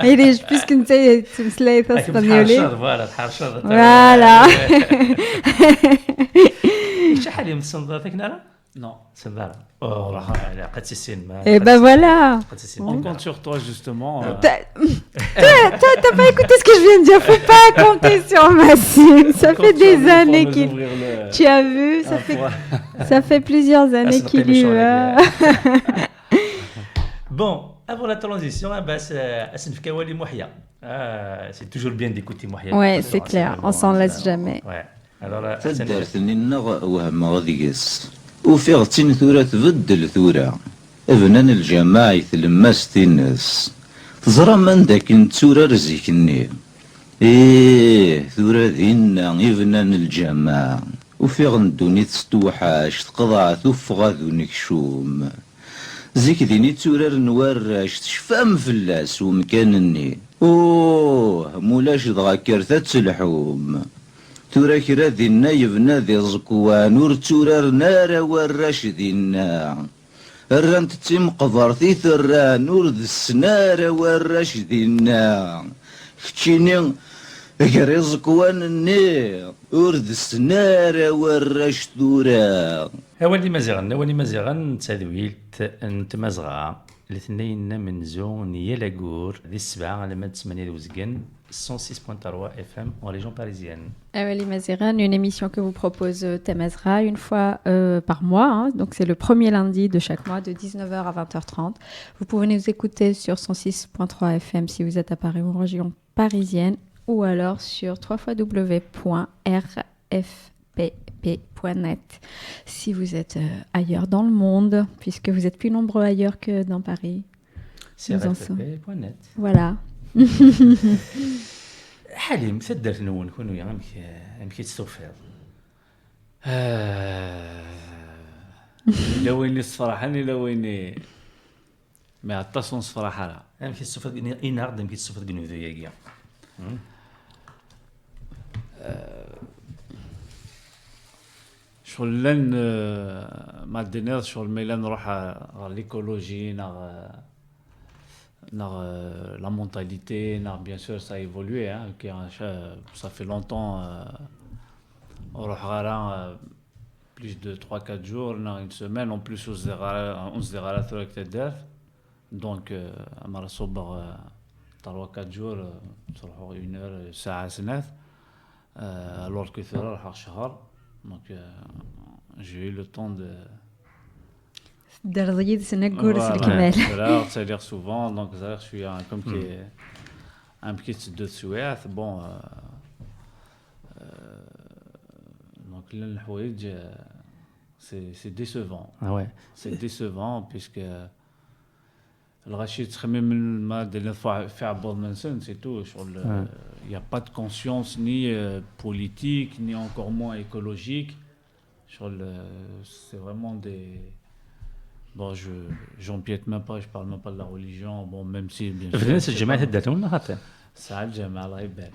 ليش puisque انت تمسلي اسبانيولي فوالا شحال يوم صندوقك نرى non صندوق قد السن et ben voilà on compte sur toi justement t'as pas écouté ce que je viens de dire, faut pas compter sur Massine, ça fait des années qu'il tu as vu, ça fait plusieurs années qu'il y va. Bon, avant la transition, c'est toujours bien d'écouter Mouhia. Ouais, c'est clair, on s'en laisse jamais. Ouais. Alors, وفيغتين ثورة تبدل ثورة ابنان الجماعة يتلمس الناس تزرى من داك نتورة رزيكني ثورة دينا ابنان الجماعة وفيغ ندوني تستوحاش تقضى ثفغا ذونيك شوم زيك ديني تورار نوراش تشفام فلاس ومكانني مولاش دغا كرثة الحوم تورا كرا دينا يبنا ذي زكوان ور تورار نارا وراش دينا الران تتم قبرتي ثرا نور ذي السنارا وراش دينا فتشيني غير زكوان النير ور ذي السنارا وراش ثورا ولي مزيغن تسادويلت انت مزغا الاثنين من زون يلاقور ذي السبعة على مد 8 وزقن 106.3 FM en région parisienne. Awali Maziran, une émission que vous propose Tamazra une fois par mois. Hein. Donc c'est le premier lundi de chaque mois de 19h à 20h30. Vous pouvez nous écouter sur 106.3 FM si vous êtes à Paris ou en région parisienne ou alors sur www.rfpp.net si vous êtes ailleurs dans le monde, puisque vous êtes plus nombreux ailleurs que dans Paris. C'est rfpp.net. Voilà. حليم تقدر تنون كون ويا امكي تستوفر لويني الصراحه لويني ما عطاسون الصراحه لا امكي تستوفر اي نارد امكي تستوفر كنو ذويا شغل لن ما دينير شغل ميلان نروح على ليكولوجي la mentalité, bien sûr, ça a évolué. Hein, ça fait longtemps. On a plus de 3-4 jours, une semaine. En plus, on se déra donc, on a 3-4 jours, 1 heure, ساعة سنة. Alors que c'est là, donc, j'ai eu le temps de. درضيد سنقول الكمال. Voilà, ça a l'air souvent, donc je suis comme un petit de Suède. Bon, donc l'enhouïj, c'est décevant. Ah ouais. C'est décevant puisque le Rachid serait même mal de la fois faire bon mention, c'est tout. Il n'y a pas de conscience ni politique ni encore moins écologique. C'est vraiment des. Bon, j'empiète même pas, je parle même pas de la religion, bon, même si bien sûr. فنان الجماعة هداتهم ولا خاطر؟ ساعة الجماعة الله يبارك.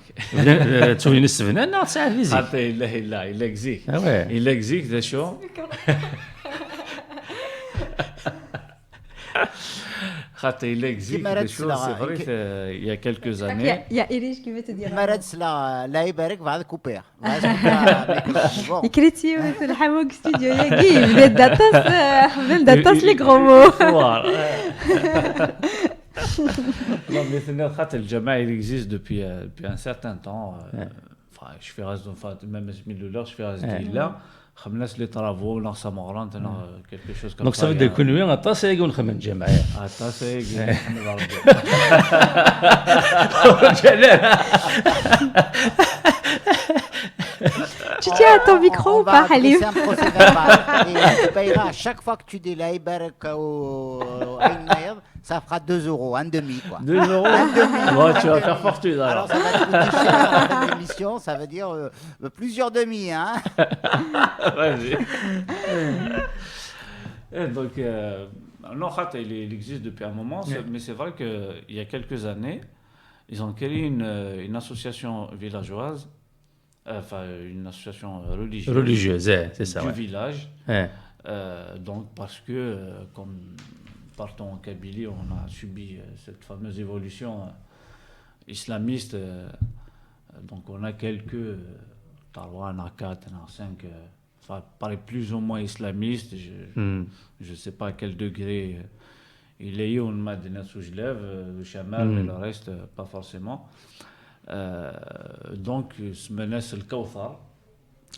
تسوي نص فنان لا ساعة فيزيك. حتى لا il existe. Ah ouais. Il existe ده شو؟ خاطر il existe des choses, c'est vrai il y a quelques années. Il y a Erich qui veut te dire. مرات لا يبارك بعد كوبير. يكريتي في الحموك ستوديو ياكي بدا تص لي غرومو. Non mais c'est خاطر الجماعة il existe depuis un certain temps. Enfin je fais même je fais là. خمناس لي طرافو ناقصه مغران quelque chose comme ça. Donc ça veut dire que nous عطاس يقول خمن الجماعة. عطاس يقول Tu tiens à ton micro ou pas, Halim? C'est un procès verbal. Et tu payeras à chaque fois que tu dis la Ibarak au Aïnaïr, ça fera 2 euros, un demi quoi. 2 euros. Ouais, tu vas faire fortune alors. Alors ça va te coûter cher à la fin de l'émission, ça veut dire plusieurs demi, hein. Vas-y. Donc, non, il existe depuis un moment, mais c'est vrai qu'il y a quelques années, ils ont créé une association villageoise, enfin une association religieuse c'est ça, du village. Donc, parce que, comme partant en Kabylie, on a subi cette fameuse évolution islamiste. Donc, on a quelques, Tarouan, A4, A5, enfin, paraît plus ou moins islamiste. Je ne sais pas à quel degré il est eu, on m'a donné sous Jlev, le Chamal, mais le reste, pas forcément. Donc, ce menace le Kawthar.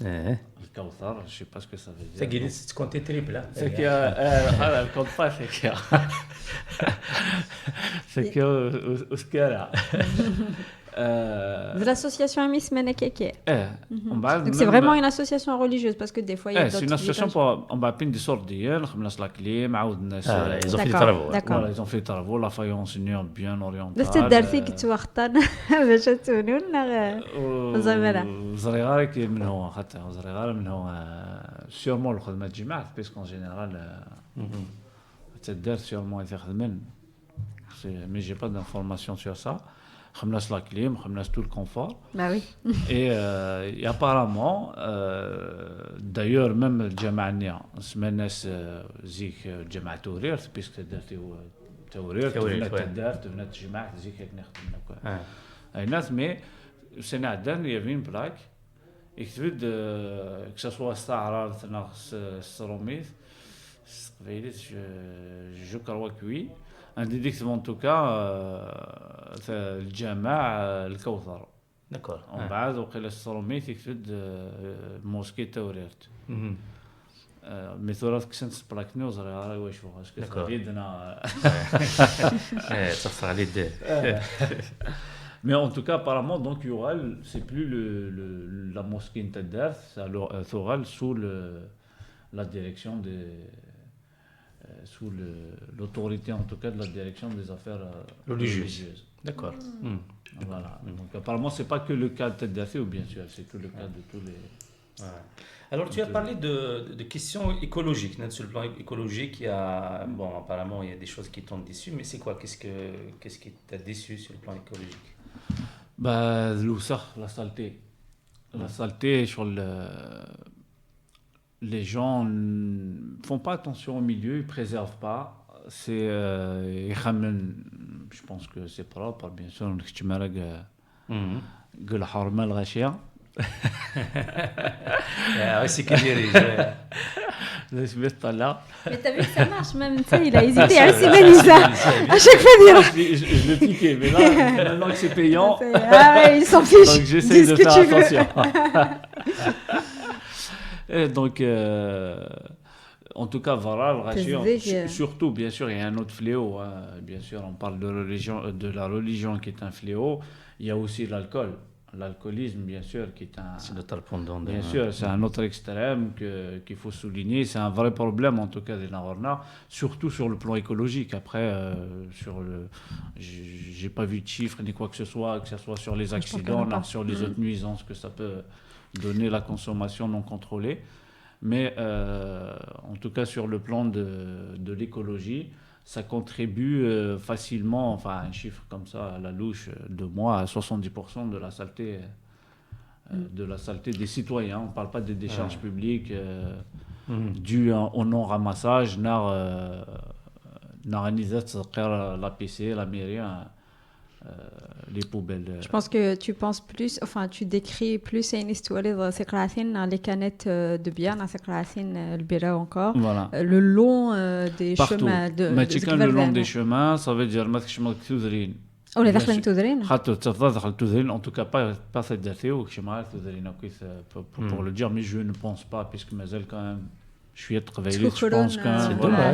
Le Kawthar, je ne sais pas ce que ça veut dire. C'est qu'il est compté triple. C'est que, le compte pas, c'est que. C'est que, au Skara. De l'association Amis Menekeke. Donc c'est vraiment une association religieuse parce que des fois il y a d'autres. C'est une association pour on va peindre des sortes d'hier, comme la clim, ils ont fait des travaux. Voilà, ils ont fait des travaux, la faïence bien orientale. بس الدرسي كتوختن باش تونون زعما زريغار كي من هو حتى زريغار من هو سيرمون الخدمه الجماعه باسكو ان جينيرال تدار سيرمون يخدمن mais j'ai pas d'informations sur ça. Khemnas la clim, khemnas tout le confort. Bah oui. Et apparemment, d'ailleurs, même le Jama'ania, semaines zik Jama'a Tourir, puisque c'est Tourir, tu venais de Jama'a, zik avec n'importe quoi. Mais c'est n'adam, il y avait une plaque, et que ce soit Sahara, Saromith, je crois que oui. indirectement en tout cas الجامع الكوثر. D'accord. ومن بعد وقيل الصرومي تكتب موسكي توريرت. مي ثورات كسنت بلاك نيوز راه واش فوقاش كتغيدنا تصفر على يديه. Mais en tout cas, apparemment, donc Yoral, c'est plus la mosquée Intadar, c'est Thoral sous la direction sous l'autorité en tout cas de la direction des affaires religieuses. D'accord. Voilà. Donc apparemment, c'est pas que le cas de Taddafi, ou bien sûr, c'est tout le cas de tous les. Ouais. Alors tu as parlé de questions écologiques. Sur le plan écologique, il y a apparemment il y a des choses qui t'ont déçu, mais c'est quoi? Qu'est-ce qui t'a déçu sur le plan écologique? Bah, la saleté. La saleté sur les gens ne font pas attention au milieu, ils ne préservent pas. C'est je pense que c'est propre, bien sûr. C'est qu'il dirige. Mais t'as vu que ça marche même, tu sais, il a hésité à Simonisa. À chaque fois, je l'ai piqué, mais là, maintenant que c'est payant, il s'en fiche. Donc j'essaie de faire attention. Et donc, en tout cas, voilà, le ratio, surtout, bien sûr, il y a un autre fléau. Hein. Bien sûr, on parle de la religion qui est un fléau. Il y a aussi l'alcool. L'alcoolisme, bien sûr, qui est un... C'est notre pendant. Bien sûr, c'est un autre extrême qu'il faut souligner. C'est un vrai problème, en tout cas, des Narorna, surtout sur le plan écologique. Après, j'ai pas vu de chiffres ni quoi que ce soit sur les accidents, sur les autres nuisances que ça peut donner la consommation non contrôlée. Mais en tout cas, sur le plan de l'écologie, ça contribue facilement, enfin un chiffre comme ça à la louche, de moi à 70% de la saleté des citoyens. On ne parle pas des décharges publiques dues au non-ramassage, la PC, la mairie, les poubelles. Je pense que tu penses plus, enfin tu décris plus une histoire de les canettes de bière, le bira encore, voilà. Le long des partout. chemins de le long des chemins, ça veut dire او اللي داخلين تودرين حتى تدخل تودرين en tout cas pas cette date ou كما تودرين pour le dire, mais je ne pense pas puisque مازال quand même je suis réveillé, je pense que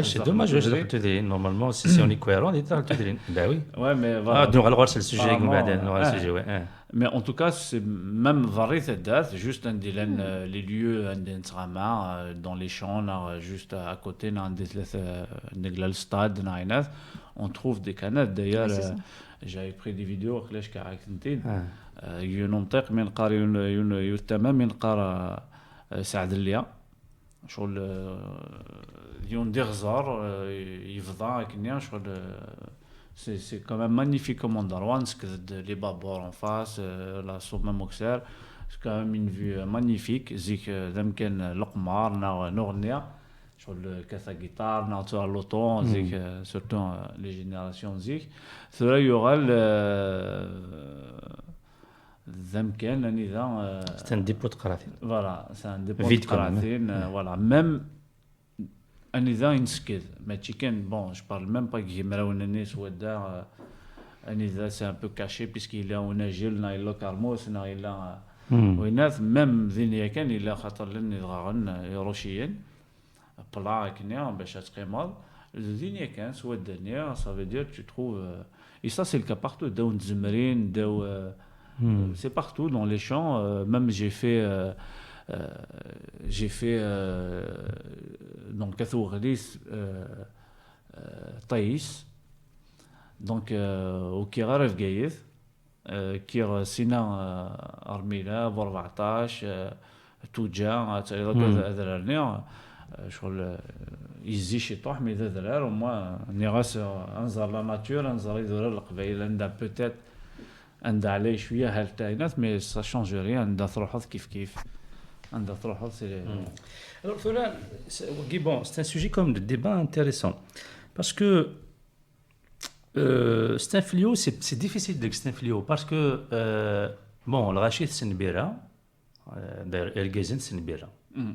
c'est dommage je vais te dire normalement si on est cohérent on est dans le terrain. Ben oui. Ouais, mais voilà. Donc alors c'est le sujet Mais en tout cas c'est même varié cette date, juste un les lieux dans les champs juste à côté dans le stade on trouve des canettes d'ailleurs. J'avais pris des vidéos clash كعكتين ينطق من قار يتمم من قار سعد الليا شغل يون ديغزار يفضع كنيا شغل c'est quand même magnifique comme endroit les babors en face la somme moxer c'est quand même une vue magnifique zik ذمكن القمار نورنيا شغل كاسا guitare نعطوا l'auto zik surtout les générations zik cela y aura ذمكن نظام c'est un dépôt de قراثين. Voilà, c'est un dépôt de قراثين. Voilà, même النظام ينسكت ما تشيكن bon je parle même pas que مراون الناس ودار النظام c'est un peu caché puisqu'il est on agile na il carmos na il a ويناث même ذي كان إلا خاطر لنا يضغرن يروشيين بلا كنيا باش تقيمض ذي كان سوى الدنيا ça veut dire tu trouves et ça c'est le cas partout داو زمرين داو c'est partout dans les champs même j'ai fait dans Kathougris Taïs donc au Kira Gaïd Kira Sina Armila ب 14 توجا هذا النيا شغل يزي شي طوح مي ذا درار وما نيغاس انظر لا ناتور انظر يدور القبائل عندها بوتيت عندها عليه شويه هالتاينات مي سا شونج ريان عندها تروحض كيف عندها تروحض سي Alors voilà, c'est un sujet comme de débat intéressant parce que c'est un fléau, c'est difficile de dire que c'est un fléau parce que bon, le rachid c'est une bira, le gazin c'est une bira.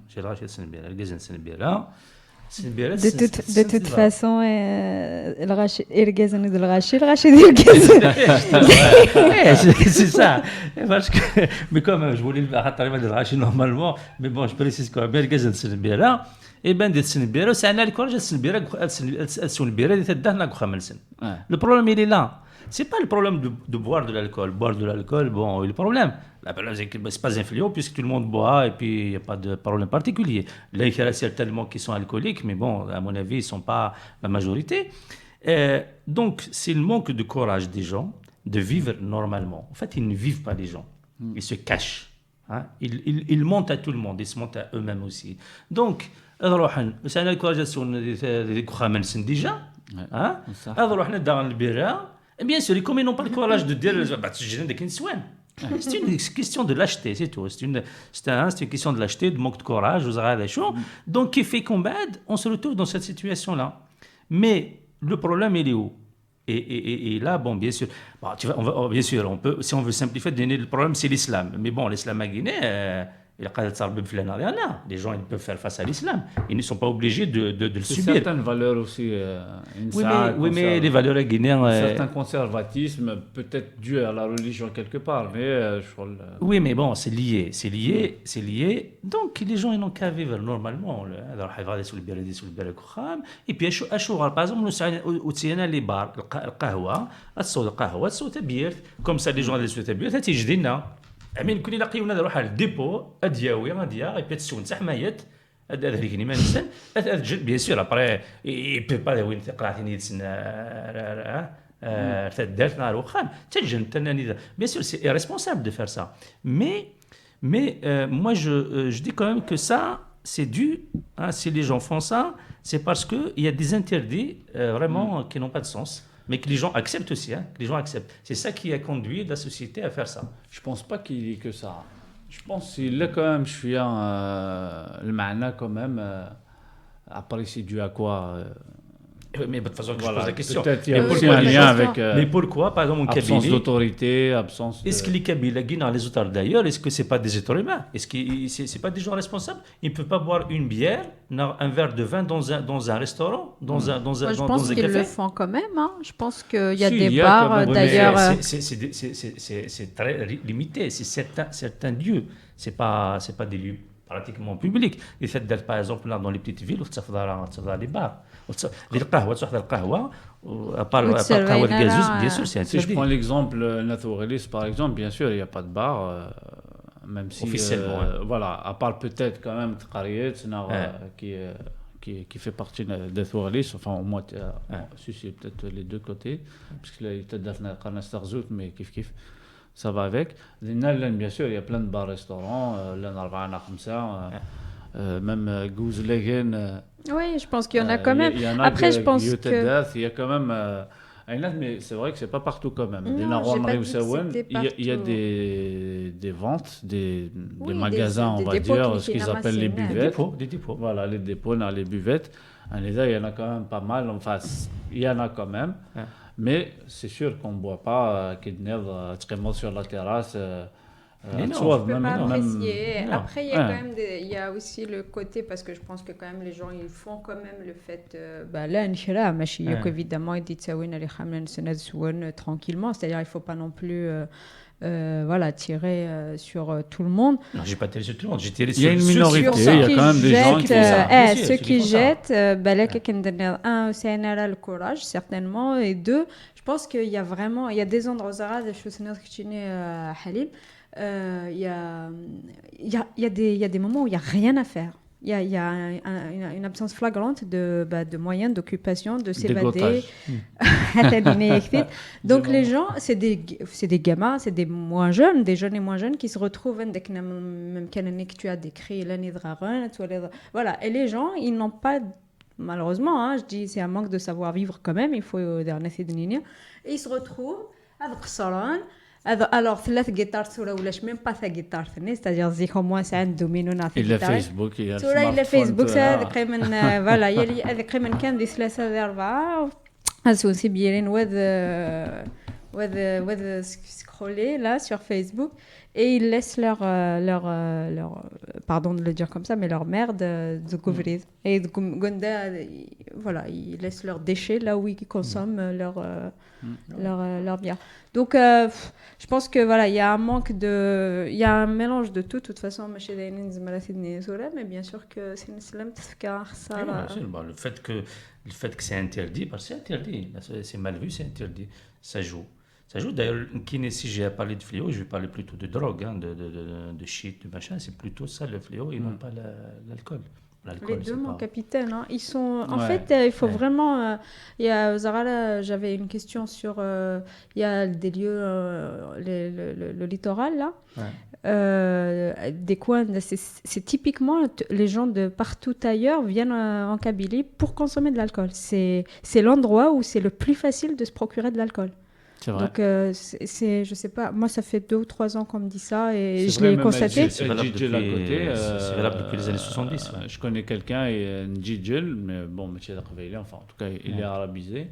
J'ai le rachid c'est une bira, le gazin c'est une bira. De toute façon, الغاشي c'est ça. Parce que, mais comme je voulais le racher normalement, mais bon, je précise quand même, الغاز السنبيرة et ben des السنبيرة وسعنا الكورج السنبيرة اللي تدهنا كخملسن. Le problème il est là. C'est pas le problème de boire de l'alcool. Boire de l'alcool, bon, le problème, c'est que c'est pas un fléau puisque tout le monde boit et puis il n'y a pas de problème particulier. Là, il y a certainement qui sont alcooliques, mais bon, à mon avis, ils ne sont pas la majorité. Donc, c'est le manque de courage des gens de vivre normalement. En fait, ils ne vivent pas les gens. Ils se cachent. Hein? Ils mentent à tout le monde. Ils se mentent à eux-mêmes aussi. Donc, c'est un courage déjà. Bien sûr, comme ils n'ont pas le courage de dire c'est une question de lâcheté, c'est tout. C'est une question de lâcheté, de manque de courage. Donc, qui fait qu'on on se retrouve dans cette situation-là. Mais le problème, il est où? Et là, bon, bien sûr, bien sûr, on peut, si on veut simplifier, donner le problème, c'est l'islam. Mais bon, l'islam à Guinée, les gens ils peuvent faire face à l'islam. Ils ne sont pas obligés de le subir. Certaines valeurs aussi. Oui, mais les valeurs guinéennes. Un certain conservatisme, peut-être dû à la religion quelque part. Mais, oui, mais bon, c'est lié. Donc, les gens ils n'ont qu'à vivre normalement. Et puis, par exemple, les bars, comme ça, les gens ils se bière, امين كل يلاقيونا نروح على الديبو ادياوي غاديا اي بيت سون حمايات هذيك ني ما نسن بيان سور ابري اي بي با وين قراتيني تسنا تدارت نهار وخام تجن تناني بيان سور سي ريسبونسابل دو فير سا مي moi je dis quand même que ça c'est dû si les gens font ça c'est parce que il y a des interdits vraiment qui n'ont pas de sens. Mais que les gens acceptent aussi, que les gens acceptent. C'est ça qui a conduit la société à faire ça. Je ne pense pas qu'il y ait que ça. Je pense qu'il y a quand même, le ma'na quand même, après c'est dû à quoi mais de toute façon, je pose la question. Peut-être qu'il y a aussi un lien avec mais pourquoi, par exemple, en absence d'autorité, absence de... Est-ce que les Kabyles, les autres d'ailleurs, est-ce que ce n'est pas des êtres humains? Est-ce que ce n'est pas des gens responsables? Ils ne peuvent pas boire une bière, un verre de vin dans un restaurant, dans un café? Je pense qu'ils le font quand même. Hein. Je pense qu'il y a des bars d'ailleurs. C'est très limité. C'est certains lieux. Ce n'est pas des lieux pratiquement publics. Et fait par exemple là dans les petites villes, les bars. À part le gazous, bien sûr, c'est interdit. Si je prends l'exemple naturaliste, par exemple, bien sûr, il n'y a pas de bar, même si officiellement. Voilà, à part peut-être quand même Tqariyet, qui fait partie de naturaliste, enfin au moins, c'est peut-être les deux côtés, parce que là, il y a mais kif. Ça va avec. Bien sûr, il y a plein de bars-restaurants, même Gouzlegen. Oui, je pense qu'il y en a quand même. Après, je pense que... Il y a quand même... mais c'est vrai que ce n'est pas partout quand même. Il y a des ventes, des magasins, on va dire, ce qu'ils appellent les buvettes. Des dépôts. Voilà, les dépôts, les buvettes. Il y en a quand même pas mal. Enfin, il y en a quand même. Mais c'est sûr qu'on ne boit pas sur la terrasse. Mais non, je peux pas apprécier. Après, il y a aussi le côté, parce que je pense que quand même les gens, ils font quand même le fait... là, évidemment, ils disent tranquillement. C'est-à-dire, il ne faut pas non plus... tirer sur tout le monde. Non, j'ai pas tiré sur tout le monde, j'ai tiré sur... Il y a une minorité, il y a quand même des gens qui font ça. Ceux qui jettent, c'est le courage, certainement, et deux, je pense qu'il y a vraiment... Il y a des endroits, il y a des moments où il n'y a rien à faire. Il y a une absence flagrante de moyens d'occupation, de s'évader. Donc les gens, c'est des gamins, c'est des moins jeunes, des jeunes et moins jeunes qui se retrouvent, même que tu as décrit, voilà. Et les gens, ils n'ont pas, malheureusement, je dis, c'est un manque de savoir-vivre quand même, il faut et ils se retrouvent avec alors ثلاث guitares ولا même pas sa guitare c'est-à-dire زيك au moins c'est un domino na il a Facebook il a Facebook ça تقريبا voilà يلي تقريبا كان دي ثلاثه اربعه اسو سي بيرين وذ scroller là sur Facebook et ils laissent leur pardon de le dire comme ça, mais leur merde de couvrir. Et Gonda, voilà, ils laissent leurs déchets là où ils consomment leur bière. Donc, je pense que voilà, il y a un mélange de tout. De toute façon, mais bien sûr que c'est une slam ça. Le fait que c'est interdit, parce que c'est interdit. C'est mal vu, c'est interdit. Ça joue. D'ailleurs, si j'ai à parler de fléau, je vais parler plutôt de drogue, de shit, de machin. C'est plutôt ça le fléau et non pas l'alcool. Les deux, mon capitaine, hein. Ils sont. En fait, il faut vraiment. Il y a Zara, j'avais une question sur. Il y a des lieux, le littoral là. Des coins. C'est typiquement les gens de partout ailleurs viennent en Kabylie pour consommer de l'alcool. C'est l'endroit où c'est le plus facile de se procurer de l'alcool. C'est vrai. Donc, je sais pas, moi ça fait 2 ou 3 ans qu'on me dit ça et je l'ai constaté. C'est valable depuis les années 70. Je connais quelqu'un, Njidjel, mais bon, enfin en tout cas, il est arabisé.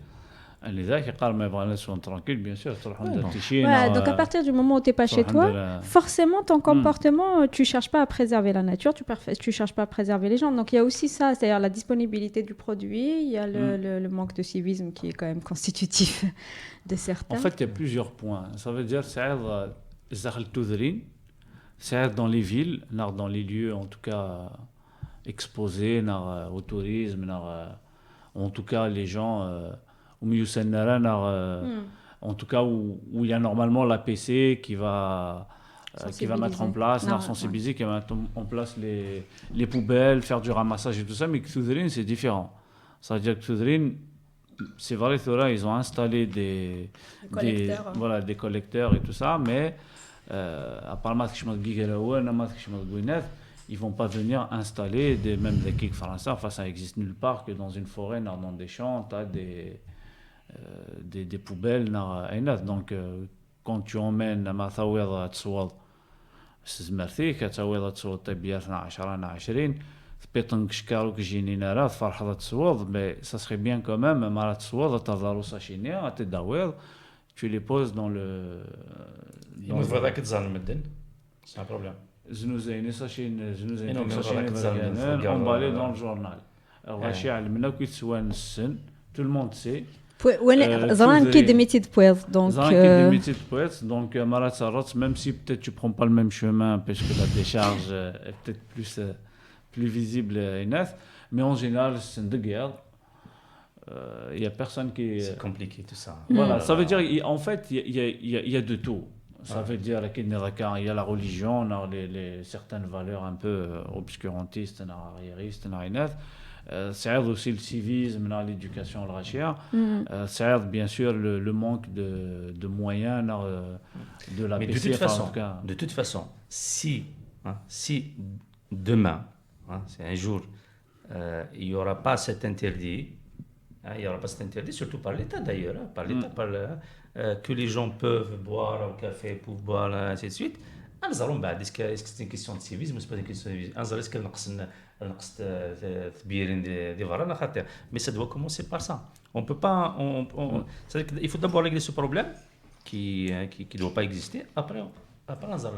Tranquille, bien sûr. Donc à partir du moment où tu n'es pas chez toi, forcément ton comportement, tu ne cherches pas à préserver la nature, tu ne cherches pas à préserver les gens. Donc il y a aussi ça, c'est-à-dire la disponibilité du produit, il y a le manque de civisme qui est quand même constitutif de certains. En fait, il y a plusieurs points. Ça veut dire c'est dans les villes, dans les lieux en tout cas exposés au tourisme, en tout cas les gens... en tout cas où il y a normalement l'APC qui va mettre en place, sensibiliser, qui va mettre en place les poubelles, faire du ramassage et tout ça, mais Ktoudrine c'est différent. Ça veut dire que Ktoudrine, c'est vrai que ils ont installé des collecteurs et tout ça, mais à part ils vont pas venir installer même des kicks français. Enfin, ça existe nulle part que dans une forêt, dans des champs, tu as des poubelles. Donc, quand tu emmènes à Tawid Tsouad, c'est مرثي كتاويض تصوت طبياتنا 10 بيطنك شكاروك جينينا راه فرحه تصوض mais ça serait bien quand même مره تصوض تضروسا شينيا تداويض tu les poses dans le هذاك تزال مدن c'est un problème زنوزيني ساشين emballé dans le journal غاشي علمنا كي تسوى السن tout le monde sait Zran qui est des métiers de poète, donc Marat Sarot, même si peut-être tu prends pas le même chemin parce que la décharge est peut-être plus visible et nette, mais en général c'est de guerre. Il y a personne qui. C'est compliqué tout ça. Voilà, ça veut dire en fait il y a de tout. Ça veut dire qu'il y a la religion, certaines valeurs un peu obscurantistes, arriéristes, c'est aussi le civisme, l'éducation, le rachia. C'est bien sûr le manque de moyens de la PC. De toute façon, si demain, c'est un jour, il n'y aura pas cet interdit, surtout par l'État d'ailleurs, par l'État, que les gens peuvent boire au café, peuvent boire, ainsi de suite. Est-ce que c'est une question de civisme ou c'est pas une question de civisme? Mais ça doit commencer par ça. On peut pas. Il faut d'abord régler ce problème qui ne doit pas exister. Après on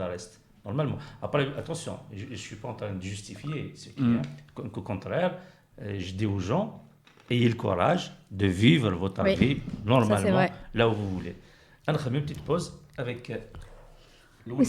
le reste. Normalement. Après, attention, je ne suis pas en train de justifier ce qu'il y a. Au contraire, je dis aux gens, ayez le courage de vivre votre vie normalement là où vous voulez. On va faire une petite pause avec Louis.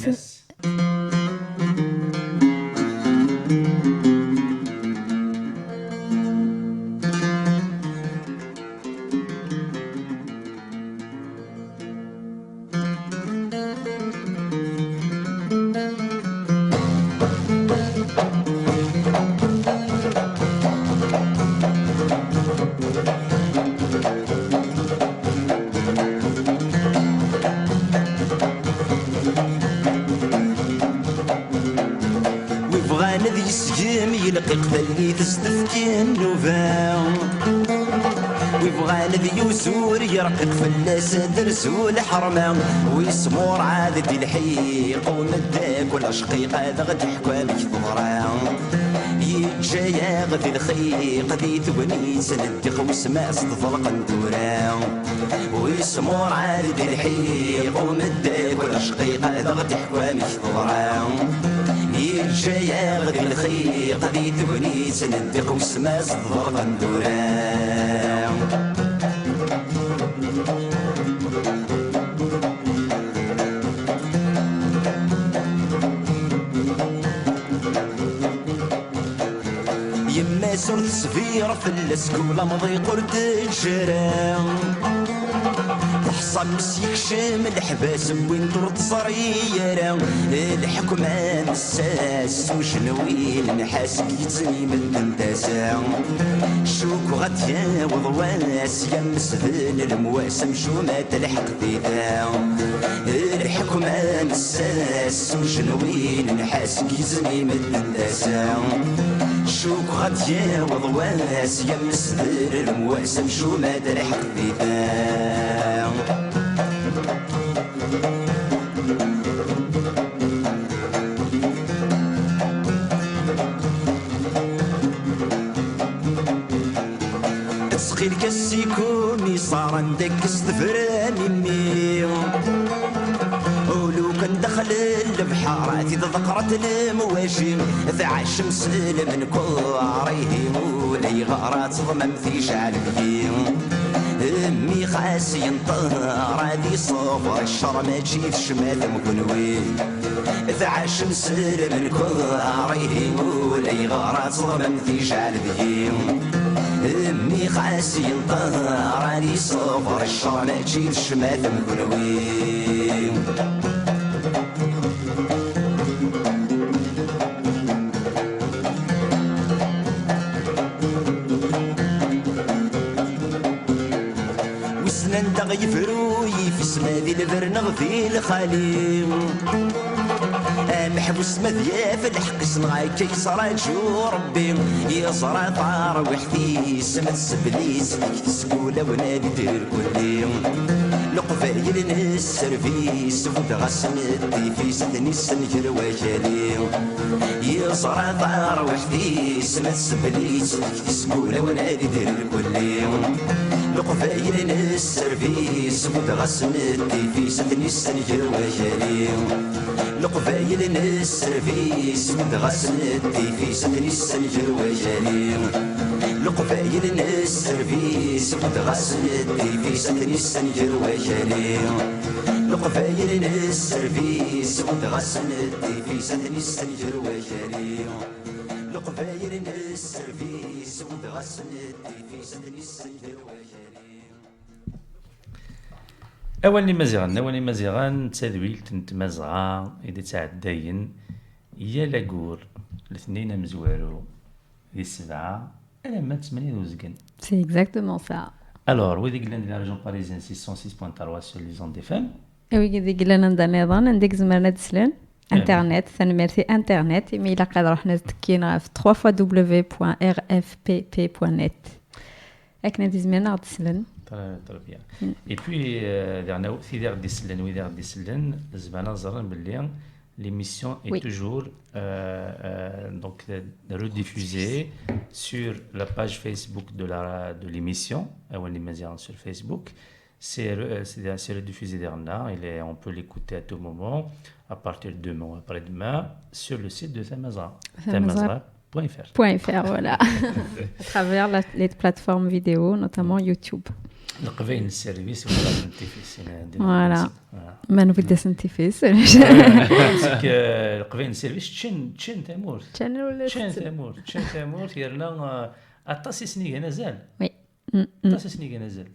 قبلني تستفكي النوفا ويبغى الذي يسور يرقق فلاس درسو الحرمة ويسمور عاد دي الحيق ومداك والاشقيق هذا غد يحكوا لك ضرا يجايا غدي الخيق ذي ثونيس ندخ وسماس تطلق ندورا ويسمور عاد دي الحيق ومدك والشقيق هذا غدي حكوامي ضرام يجايا غدي الخيق ذي تبنيت ندق وسماس الضرب الدوران يما صرت سفير في السكولة مضي قرد الجيران حصل مسيك شام الحباس وين طرد صريرة الحكمان الساس وشنوين نحاس يتزني من دنداسة شوك غتيا وضواس يا مسذن المواسم شو ما تلحق ذيذا الحكمان الساس وشنوين نحاس يتزني من دنداسة شوك غتيا وضواس يا مسذن المواسم شو ما تلحق ذيذا تسخيل كسيكوني صار عندك استفراني مي ولو كان دخل البحار عتي ذكرت المواشم ذعش مسلم من كواريه مولاي غارات ضمم في شعل بيهم امي خاسي انطهر هذي صفر الشر ما تجيب شمال مكنوي ذعش مسلم من كواريه مولاي غارات ضمم في شعل بيهم امي خاسي انطهر هذي صفر الشر ما تجيب شمال مكنوي وسنان يفروي في سمادي البرنغ في الخليل محبوس مذيا في الحق صنعي كيصرى جو ربي يصرى طار وحدي سمت سبليس سكولة ونادي دير كلي لقفايل السيرفيس ودغا سندي في سدني سنجر وجالي يصرى طار وحدي سمت سبليس سكولة ونادي دير كلي لقفايل السيرفيس ودغا سندي في سدني سنجر وجالي لقفايل السيرفيس ودغا سندي في سدني سنجر وجالي لقفايل السيرفيس ودغا سندي في سدني سنجر وجالي لقفايل السيرفيس ودغا سندي في سدني سنجر وجالي لقفايل السيرفيس ودغا سندي في سدني سنجر وجالي أولي مزيغان تدويل تنتمزغا إذا تعداين يا لاكور الاثنين مزوارو دي السبعة أنا ما تسمعني وزقن. C'est exactement ça. Alors, oui, de la région parisienne 606.3 sur les ondes des femmes. Oui, ديك لنا نضنا عندك زمرنا تسلن انترنت ثنمرتي انترنت مي الا قادر حنا تكينا في www.rfpp.net اكنا دي زمرنا تسلن. Très bien. Et puis, dernière fois, l'émission est toujours donc rediffusée sur la page Facebook de l'émission, sur Facebook. C'est rediffusé dernièrement. On peut l'écouter à tout moment, à partir de demain, après-demain, sur le site de Tamazra. Tamazra.fr, voilà. À travers les plateformes vidéo, notamment YouTube. القبائل السيرفيس ولا الانتفيس فوالا ما نبدا سنتيفيس القبائل السيرفيس تشن تامور يرنا الطاسيسني نزال وي الطاسيسني نزال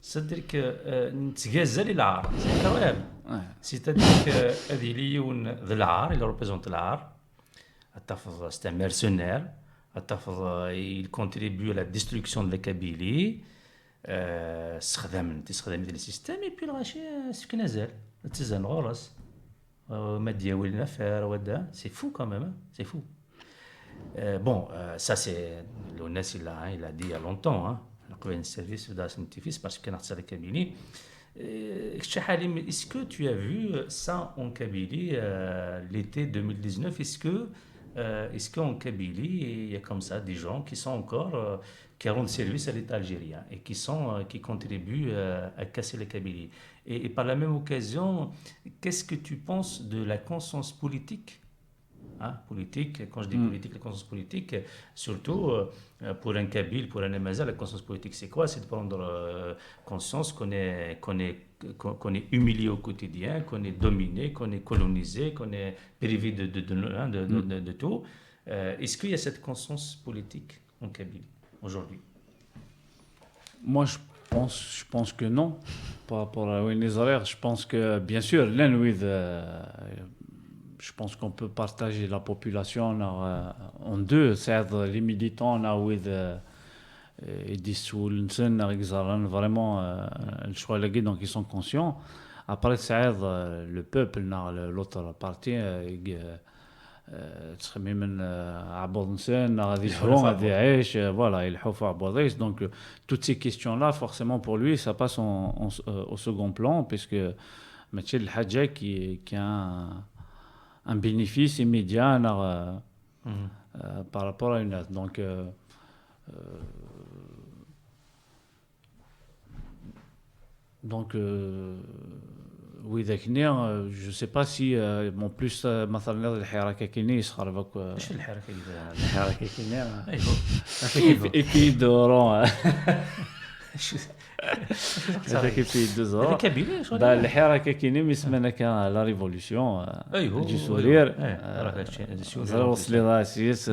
صدرك نتغازل العار سي سيتاديك هذه ليون ذا العار اللي ريبريزونت العار التفض سي ان ميرسونير التفض il contribue à la destruction de la Kabylie استخدام السيستم اي بي الغاشي سكن نزال تزان غرس ما دياول نفر ودا سي فو كاميم سي فو بون سا سي لو الناس il a dit il y a longtemps قبل السيرفيس بدا سنتيفيس باسكو كان حتى الكابيلي est-ce que tu as vu ça en Kabylie l'été 2019 est-ce qu'en Kabylie il y a comme ça des gens qui sont encore qui rendent service à l'État algérien et qui contribuent à casser la Kabylie. Et par la même occasion, qu'est-ce que tu penses de la conscience politique? Politique, quand je dis politique, la conscience politique, surtout pour un Kabyle, pour un Amazigh, la conscience politique, c'est quoi? C'est de prendre conscience qu'on est humilié au quotidien, qu'on est dominé, qu'on est colonisé, qu'on est privé de tout. Est-ce qu'il y a cette conscience politique en Kabylie aujourd'hui? Moi, je pense que non. Par rapport à Wayne Israël, je pense que, bien sûr, je pense qu'on peut partager la population en deux. C'est-à-dire les militants, ils disent vraiment, donc ils sont conscients. Après, c'est-à-dire le peuple, l'autre partie, donc toutes ces questions-là, forcément pour lui, ça passe au second plan, puisque Mathieu El Hadja qui a un bénéfice immédiat par rapport à une autre. Donc oui, je ne sais pas si en plus مثلا الحركه كيني يسخر بك ايش الحركه كيني كيف يدوروا كيف يدوروا الحركه كيني مسمنا كان لا ريفولوشن دي سورير وصل راسيس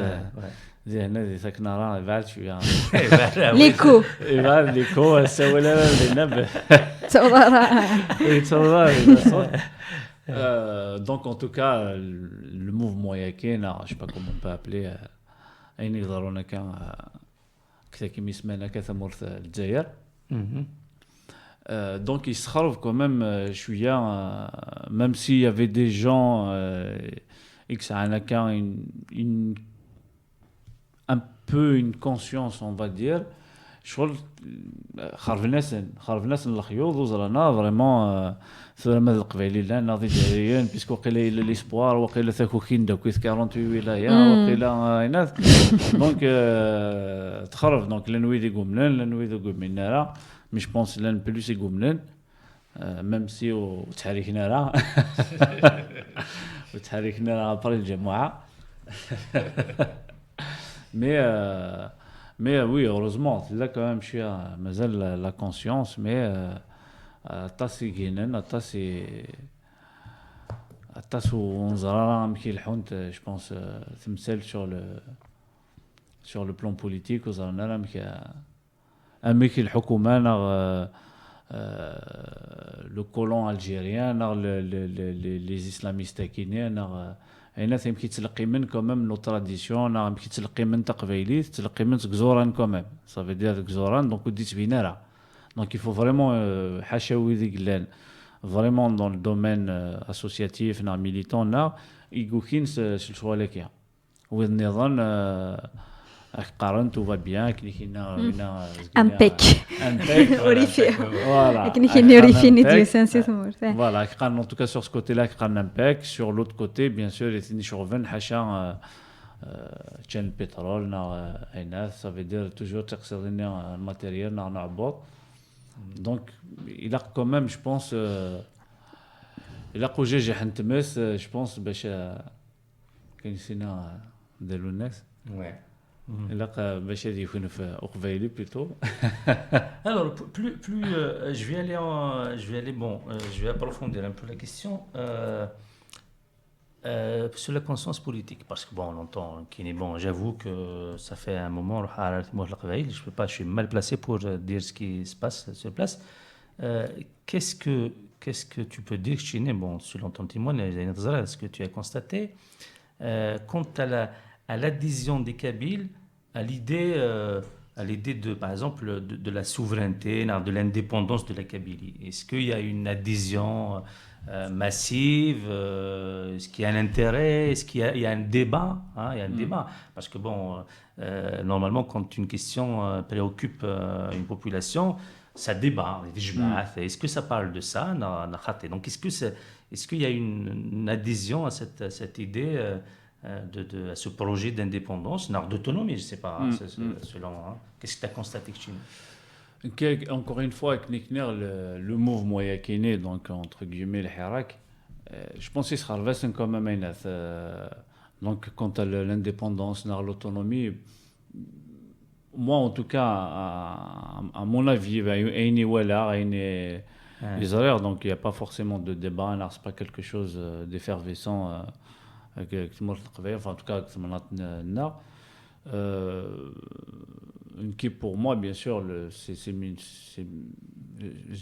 زي هنا ساكنه راه بعد شويه ليكو ليكو سوى لنا النبه donc en tout cas le mouvement yakin, je sais pas comment on peut appeler اين يقدرونا كان كيما يسمعنا كثمرة الجزائر. Donc il se trouve quand même même s'il y avait des gens qui avaient un peu une conscience, on va dire, شغل خرب الناس الخيوط وزرنا فريمون ثم القبيلي لا ناضي جاريين بيسكو قيله الى ليسبوار وقيله ثاكوكين داك 48 ولايه وقيله هناك دونك تخرب دونك لنويدي قومنا لا مي جو بونس لان بلوس قومنا ميم سي وتحركنا لا وتحركنا بري الجماعه Mais oui, heureusement, là quand même, je suis à la conscience, mais tassi guinen, tassi on zara mkil hunt, je pense, تمثل sur le plan politique, on zara nara mkil الحكومة le colon algérien, les islamistes guinéens. هنا يمكن تلقي من كومام نو تراديسيون يمكن تلقي من تقبيلي تلقي من زقزوران كومام صافي ديال زقزوران دونك وديت بينا راه دونك يفو فريمون حاشاوي ذيك لان فريمون دون الدومين اسوسياتيف ميليتون يقولكين شغل هكا والنظام قارنت وفا بيان كنا امبيك اوريفي فوالا كنا اوريفي ديال سانسيتمور فوالا قارن en tout cas sur ce côté là قارن امبيك sur l'autre côté bien sûr les شغفن حاشا كان البترول هنا ça veut dire toujours تقصد لنا الماتيريال نعبط donc il a quand même je pense il a قوجي حنتمس je pense باش كاين سينا ديالو الناس plutôt. Alors, je vais approfondir un peu la question sur la conscience politique, parce que bon, on entend qu'il est bon. J'avoue que ça fait un moment, je peux pas, je suis mal placé pour dire ce qui se passe sur place. Qu'est-ce que tu peux dire, Chine, bon, selon ton témoignage, ce que tu as constaté, quant à l'adhésion des Kabyles à l'idée de, par exemple, de la souveraineté, de l'indépendance de la Kabylie. Est-ce qu'il y a une adhésion massive? Est-ce qu'il y a un intérêt? Est-ce qu'il y a un débat? Il y a un débat. Parce que, bon, normalement, quand une question préoccupe une population, ça débat. Est-ce que ça parle de ça? Donc, est-ce qu'il y a une adhésion à cette idée à ce projet d'indépendance, d'autonomie, je ne sais pas, selon. Qu'est-ce que tu as constaté chez nous? Encore une fois, avec Nikner, le mouvement qui est né, donc entre guillemets, le Hirak, je pense qu'il sera revenu quand même. Donc, quant à l'indépendance, l'autonomie, moi en tout cas, à mon avis, il y a les horaires, donc il n'y a pas forcément de débat, ce n'est pas quelque chose d'effervescent. Enfin, en tout cas, qui pour moi, bien sûr, je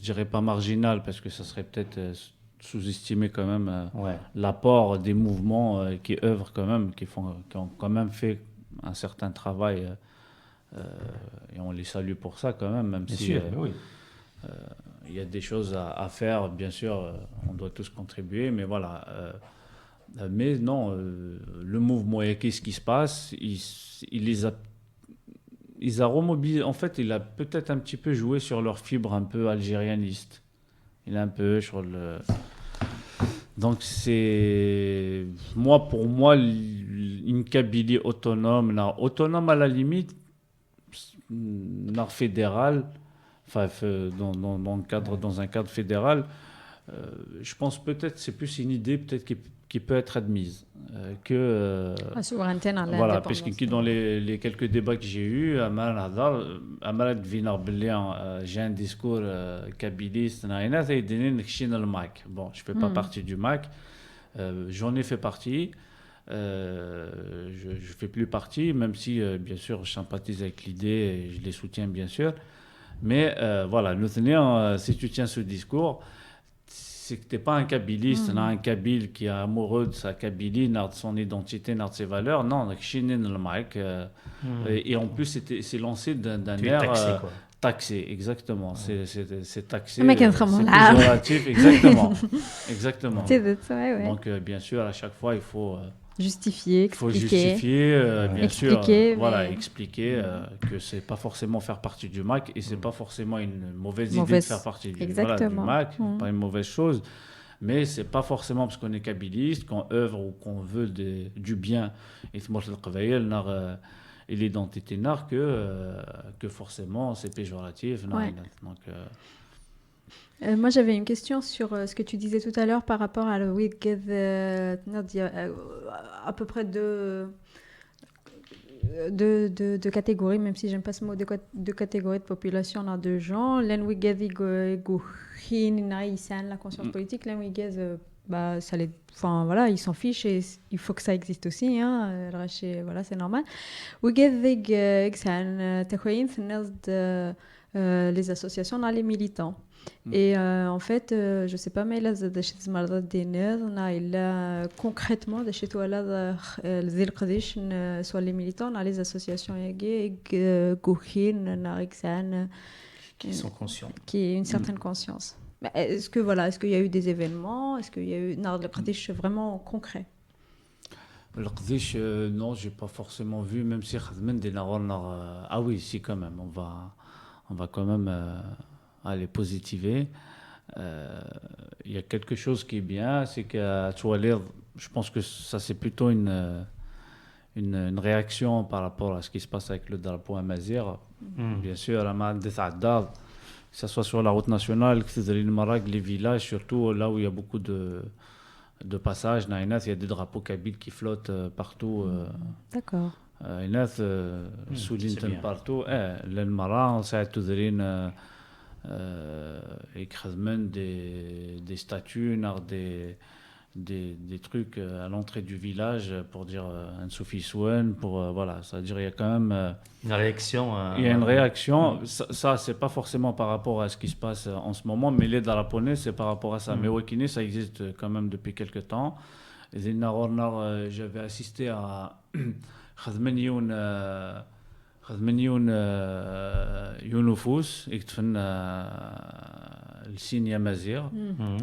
dirais pas marginal, parce que ça serait peut-être sous-estimer quand même l'apport des mouvements qui œuvrent quand même, qui ont quand même fait un certain travail, et on les salue pour ça quand même bien si sûr, oui. Il y a des choses à faire, bien sûr, on doit tous contribuer, mais voilà. Mais non, le mouvement, qu'est-ce qui se passe? Il a remobilisé. En fait, il a peut-être un petit peu joué sur leur fibre un peu algérianiste. Il est un peu sur le. Donc c'est pour moi une Kabylie autonome à la limite, fédéral, enfin dans un cadre fédéral. Je pense peut-être c'est plus une idée peut-être qui peut être admise que la souveraineté dans voilà, l'indépendance. parce que dans les quelques débats que j'ai eus, j'ai un discours kabyliste, bon, je fais pas partie du MAC, j'en ai fait partie, je fais plus partie, même si bien sûr je sympathise avec l'idée et je les soutiens bien sûr, mais voilà, si tu tiens ce discours, c'est que tu n'es pas un kabyliste, un kabyle qui est amoureux de sa kabylie, de son identité, de ses valeurs. Non, et en plus, c'est lancé d'un air taxé, exactement. C'est taxé, c'est péjoratif, exactement. Exactement. Donc, bien sûr, à chaque fois, il faut justifier, bien expliquer, sûr, voilà, expliquer que c'est pas forcément faire partie du MAC et c'est pas forcément une mauvaise idée de faire partie du MAC, pas une mauvaise chose, mais c'est pas forcément parce qu'on est kabyliste, qu'on œuvre ou qu'on veut du bien et l'identité nar que forcément c'est péjoratif. Donc, moi, j'avais une question sur ce que tu disais tout à l'heure par rapport à le à peu près deux catégories, même si j'aime pas ce mot, deux catégories de population, on a deux gens. La conscience politique, ça les, enfin voilà, ils s'en fichent et il faut que ça existe aussi, hein. Voilà, c'est normal. Les associations, les militants. Et en fait, je sais pas, mais là, concrètement, soit les militants, les associations qui sont conscients, qui ont une certaine conscience. Est-ce qu'il y a eu des événements? Est-ce qu'il y a eu vraiment concret? Non, j'ai pas forcément vu, même si ah oui, si quand même, on va quand même aller positiver. Il y a quelque chose qui est bien, c'est qu'à Toualir, je pense que ça c'est plutôt une réaction par rapport à ce qui se passe avec le drapeau amazir. Bien sûr, que ce soit sur la route nationale, que ce soit les villages, surtout là où il y a beaucoup de passages, il y a des drapeaux kabyles qui flottent partout. D'accord. الناس سولين partout. للمرأة ساعات تذرين يخدمن des statues, des trucs à l'entrée du village pour dire un soufi souen, pour voilà, c'est-à-dire il y a quand même une réaction. Il y a une réaction. Ça c'est pas forcément par rapport à ce qui se passe en ce moment, mais les draponais c'est par rapport à ça. Mais Wakine, ça existe quand même depuis quelque temps. J'avais assisté à خدمنيون يونفوس يكتفن السين يامازيغ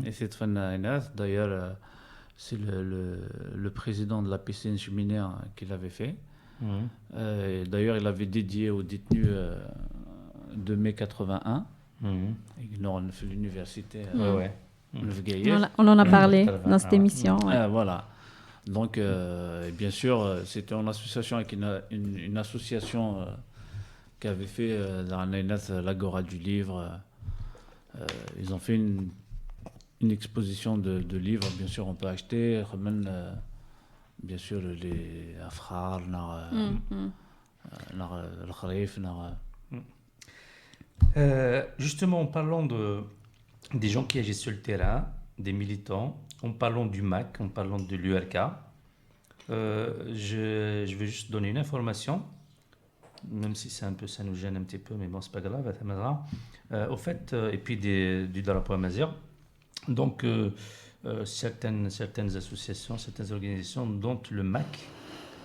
يتفن إناث. D'ailleurs c'est le président de la piscine cheminée qui l'avait fait. D'ailleurs il avait dédié aux détenus de mai 81 في l'université. On en a parlé dans cette émission. Voilà. Donc, bien sûr, c'était en association avec une association qui avait fait dans l'Agora du livre. Ils ont fait une exposition de livres. Bien sûr, on peut acheter. Bien sûr, les Afrar, le Kharif. Justement, en parlant des gens qui agissent sur le terrain, des militants, en parlant du MAC, en parlant de l'URK, je vais juste donner une information, même si ça nous gêne un petit peu, mais bon, c'est pas grave, au fait, et puis du drapeau amazigh. Donc, certaines associations, certaines organisations, dont le MAC,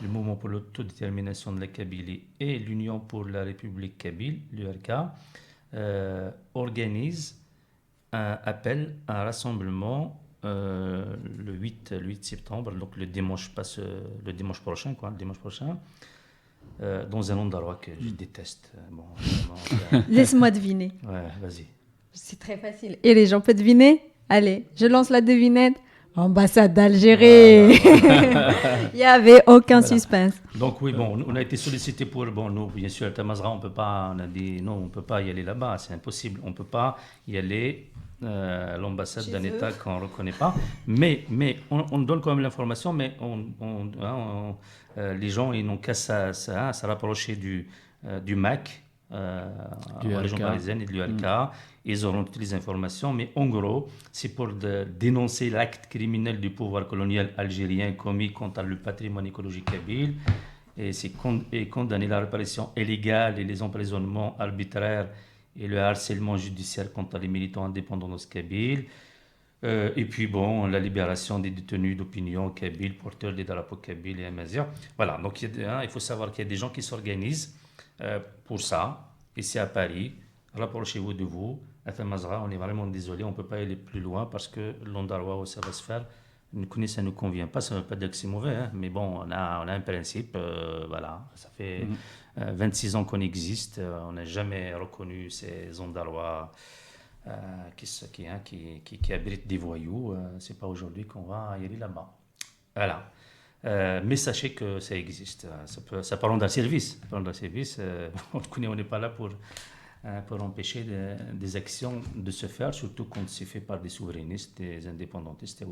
le Mouvement pour l'autodétermination de la Kabylie, et l'Union pour la République Kabyle, l'URK, organisent un appel à un rassemblement le 8 septembre, donc le dimanche prochain, dans un endroit que je déteste. Bon, Laisse-moi deviner. Ouais, vas-y. C'est très facile. Et les gens peuvent deviner? Allez, je lance la devinette. Ambassade d'Algérie. Il n'y avait aucun suspense. Donc oui, bon, on a été sollicité pour, nous, bien sûr, à Tamazra, on a dit non, on ne peut pas y aller là-bas, c'est impossible. On ne peut pas y aller à l'ambassade d'un État qu'on ne reconnaît pas. Mais on donne quand même l'information, mais les gens, ils n'ont qu'à se rapprocher du MAC, en région parisienne et de l'URK. Ils auront toutes les informations, mais en gros, c'est pour dénoncer l'acte criminel du pouvoir colonial algérien commis contre le patrimoine écologique kabyle et condamner la répression illégale et les emprisonnements arbitraires et le harcèlement judiciaire contre les militants indépendants kabyles. Et puis la libération des détenus d'opinion kabyles, porteurs des drapeaux kabyles et amazigh. Voilà, donc il faut savoir qu'il y a des gens qui s'organisent pour ça, ici à Paris. Rapprochez-vous de vous. À Tamazra, on est vraiment désolé, on ne peut pas aller plus loin parce que l'endroit où ça va se faire, ça ne nous convient pas. Ça ne veut pas dire que c'est mauvais, mais bon, on a un principe. Voilà, ça fait 26 ans qu'on existe. On n'a jamais reconnu ces endroits qui abritent des voyous. Ce n'est pas aujourd'hui qu'on va y aller là-bas. Voilà. Mais sachez que ça existe. Ça parle d'un service. On n'est pas là pour empêcher des actions de se faire, surtout quand c'est fait par des souverainistes, des indépendantistes.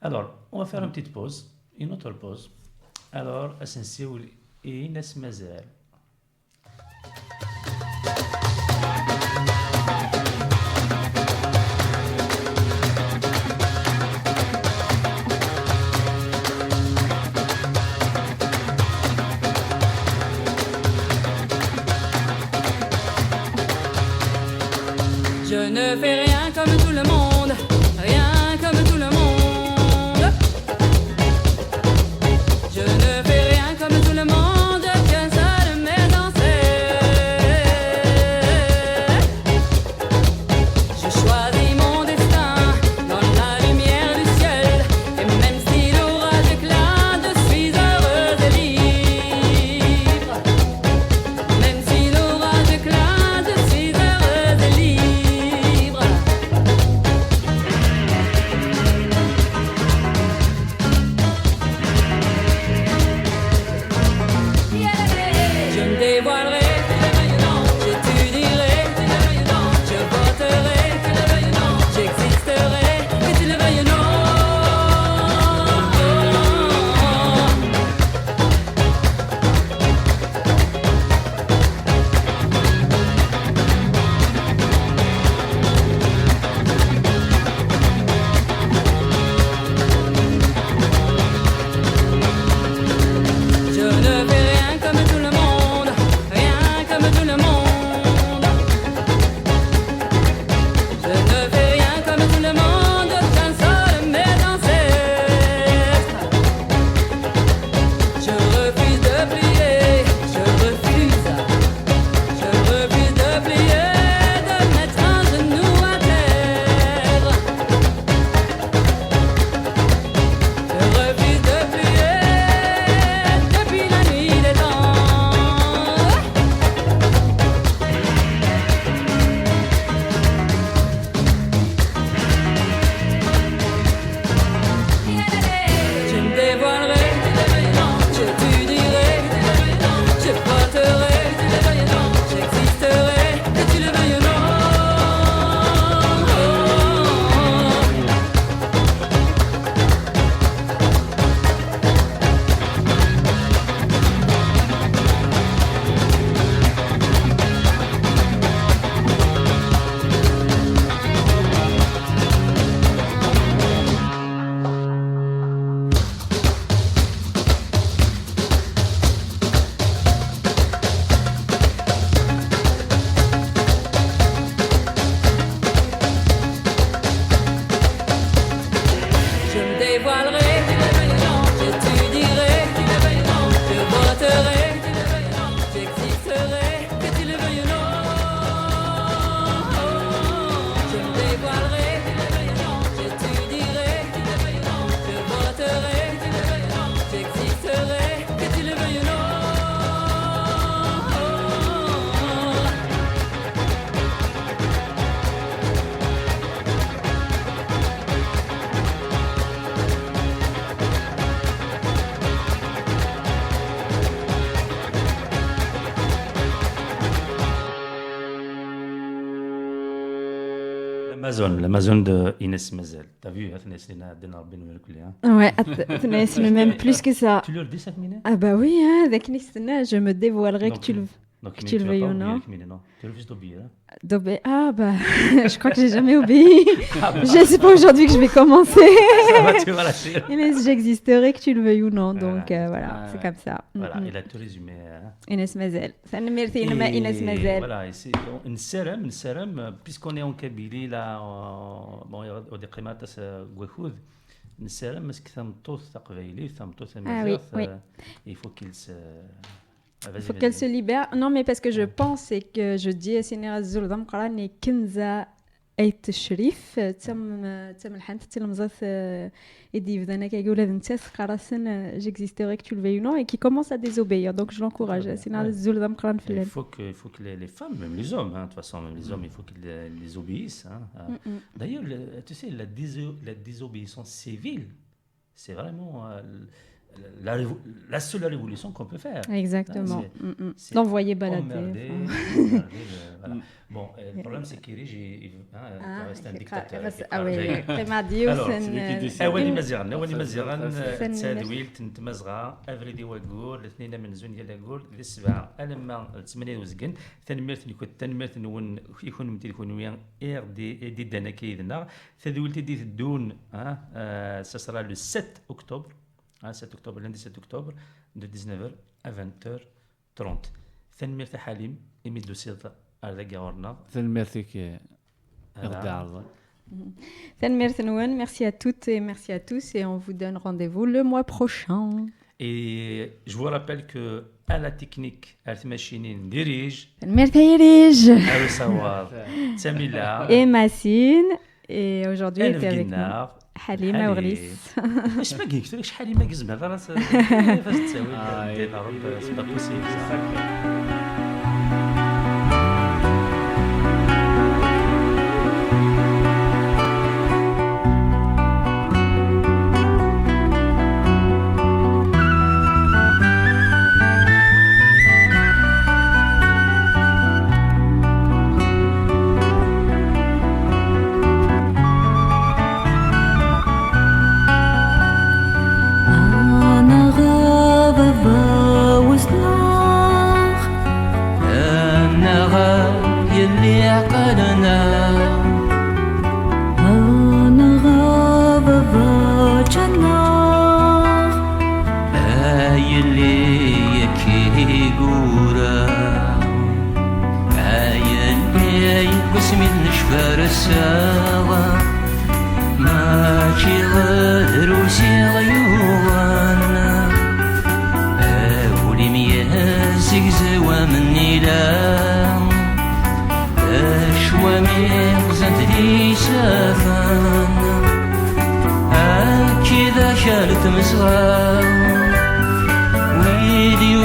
Alors, on va faire une petite pause, une autre pause. Alors, Asensé et Inès Mazel. Je ne fais rien comme tout le monde, rien comme tout le monde. Je ne fais rien comme tout le monde, qu'un seul m'est dansé. Je choisis mon destin dans la lumière du ciel. Et même si l'orage éclate, je suis heureuse et libre. Même si l'orage éclate, je suis heureuse et libre. l'Amazon de Inès Mazel. T'as vu, Inès, il a donné un bien Ouais, Inès, mais même plus que ça. Tu leur dis 5 minutes? Ah bah oui, avec Inès, je me dévoilerai que tu le veuilles ou non. Tu refuses d'obéir. Ah bah, je crois que j'ai jamais obéi. C'est pas aujourd'hui que je vais commencer. Ça va, tu vas lâcher. Inès, j'existerai que tu le veuilles ou non, donc voilà, c'est comme ça. Voilà, il a tout résumé. Inès Mazel. Inès Mazel. Voilà, et c'est une sérum, puisqu'on est en Kabylie, là, bon, au décrémat, c'est Gouachoud. Une sérum, est-ce que ça me touche à Qbaïli, ça me touche à Mazel. Oui. Il faut qu'il se... Il faut qu'elle se libère. Non, mais parce que je pense et que je dis à Sénéra Zouldam Qarani Kenza Ait Sherif, Tam Alhant, Tilmzat et Divdana Kagoula Dentes, Karasen, j'existerai que tu le veuilles ou non, et qui commence à désobéir. Donc je l'encourage. Sénéra Zouldam Qaran Filen. Il faut que les femmes, même les hommes, de toute façon, même les hommes, il faut qu'ils les obéissent. D'ailleurs, tu sais, la désobéissance civile, c'est vraiment... la seule révolution qu'on peut faire. Exactement. D'envoyer balader. Voilà. Bon, le problème, c'est qu'Irij reste un dictateur. Ah oui, alors, أولي مزيغان تسادويل تنتمزغا أفريدي وقول الاثنين من زون يلا قول ذي السبعة ألما 8 وزقن تنميرت نون يكون متلفون ويان دي دانا كيدنا تدويل تدي تدون سسرا le 7 octobre. 7 octobre, lundi 7 octobre, de 19h à 20h30. ثنميرت حليم إميد دوسيطة على جاورنا. ثنميرتك إغداء. ثنميرت نوان, merci à toutes et merci à tous et on vous donne rendez-vous le mois prochain. Et je vous rappelle que à la technique, Arth Machine dirige. ثنميرت يريج. À le savoir, Samila. Et Massine. Et aujourd'hui, était avec nous. حليمة وغليس. اش ما قلت لكش حليمة قزمة فاش تساوي ديال العرب سبا بوسيبل.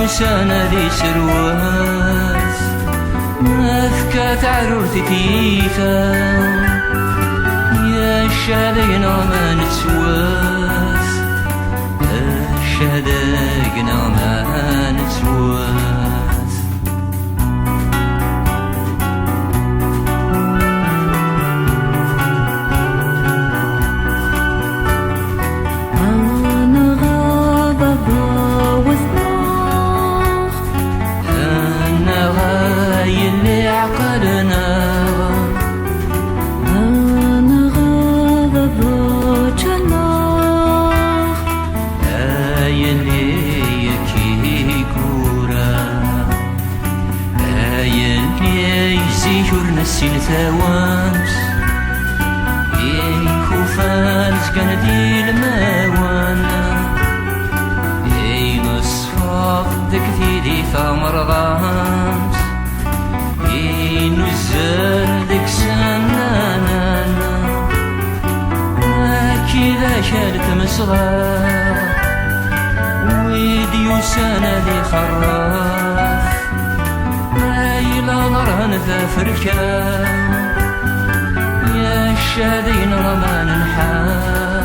سنة ذي سرواس مفكات عرورتي تيفا يا الشادقنا ما نتسواس الشادقنا ما نتسواس أنا غاضبة اللي عقلنا أنا غاضبة جناح اللي يكي كورا اللي يزيور نسين ثوامس يخوفانس كان دي الموانا ينصفاف دكتيري فمرغامس نزل ديك سنانا كذا شالت مصغر ويديو سنة دي خراف مايلا نرهن ذا فركا يا الشادين رمان نحاف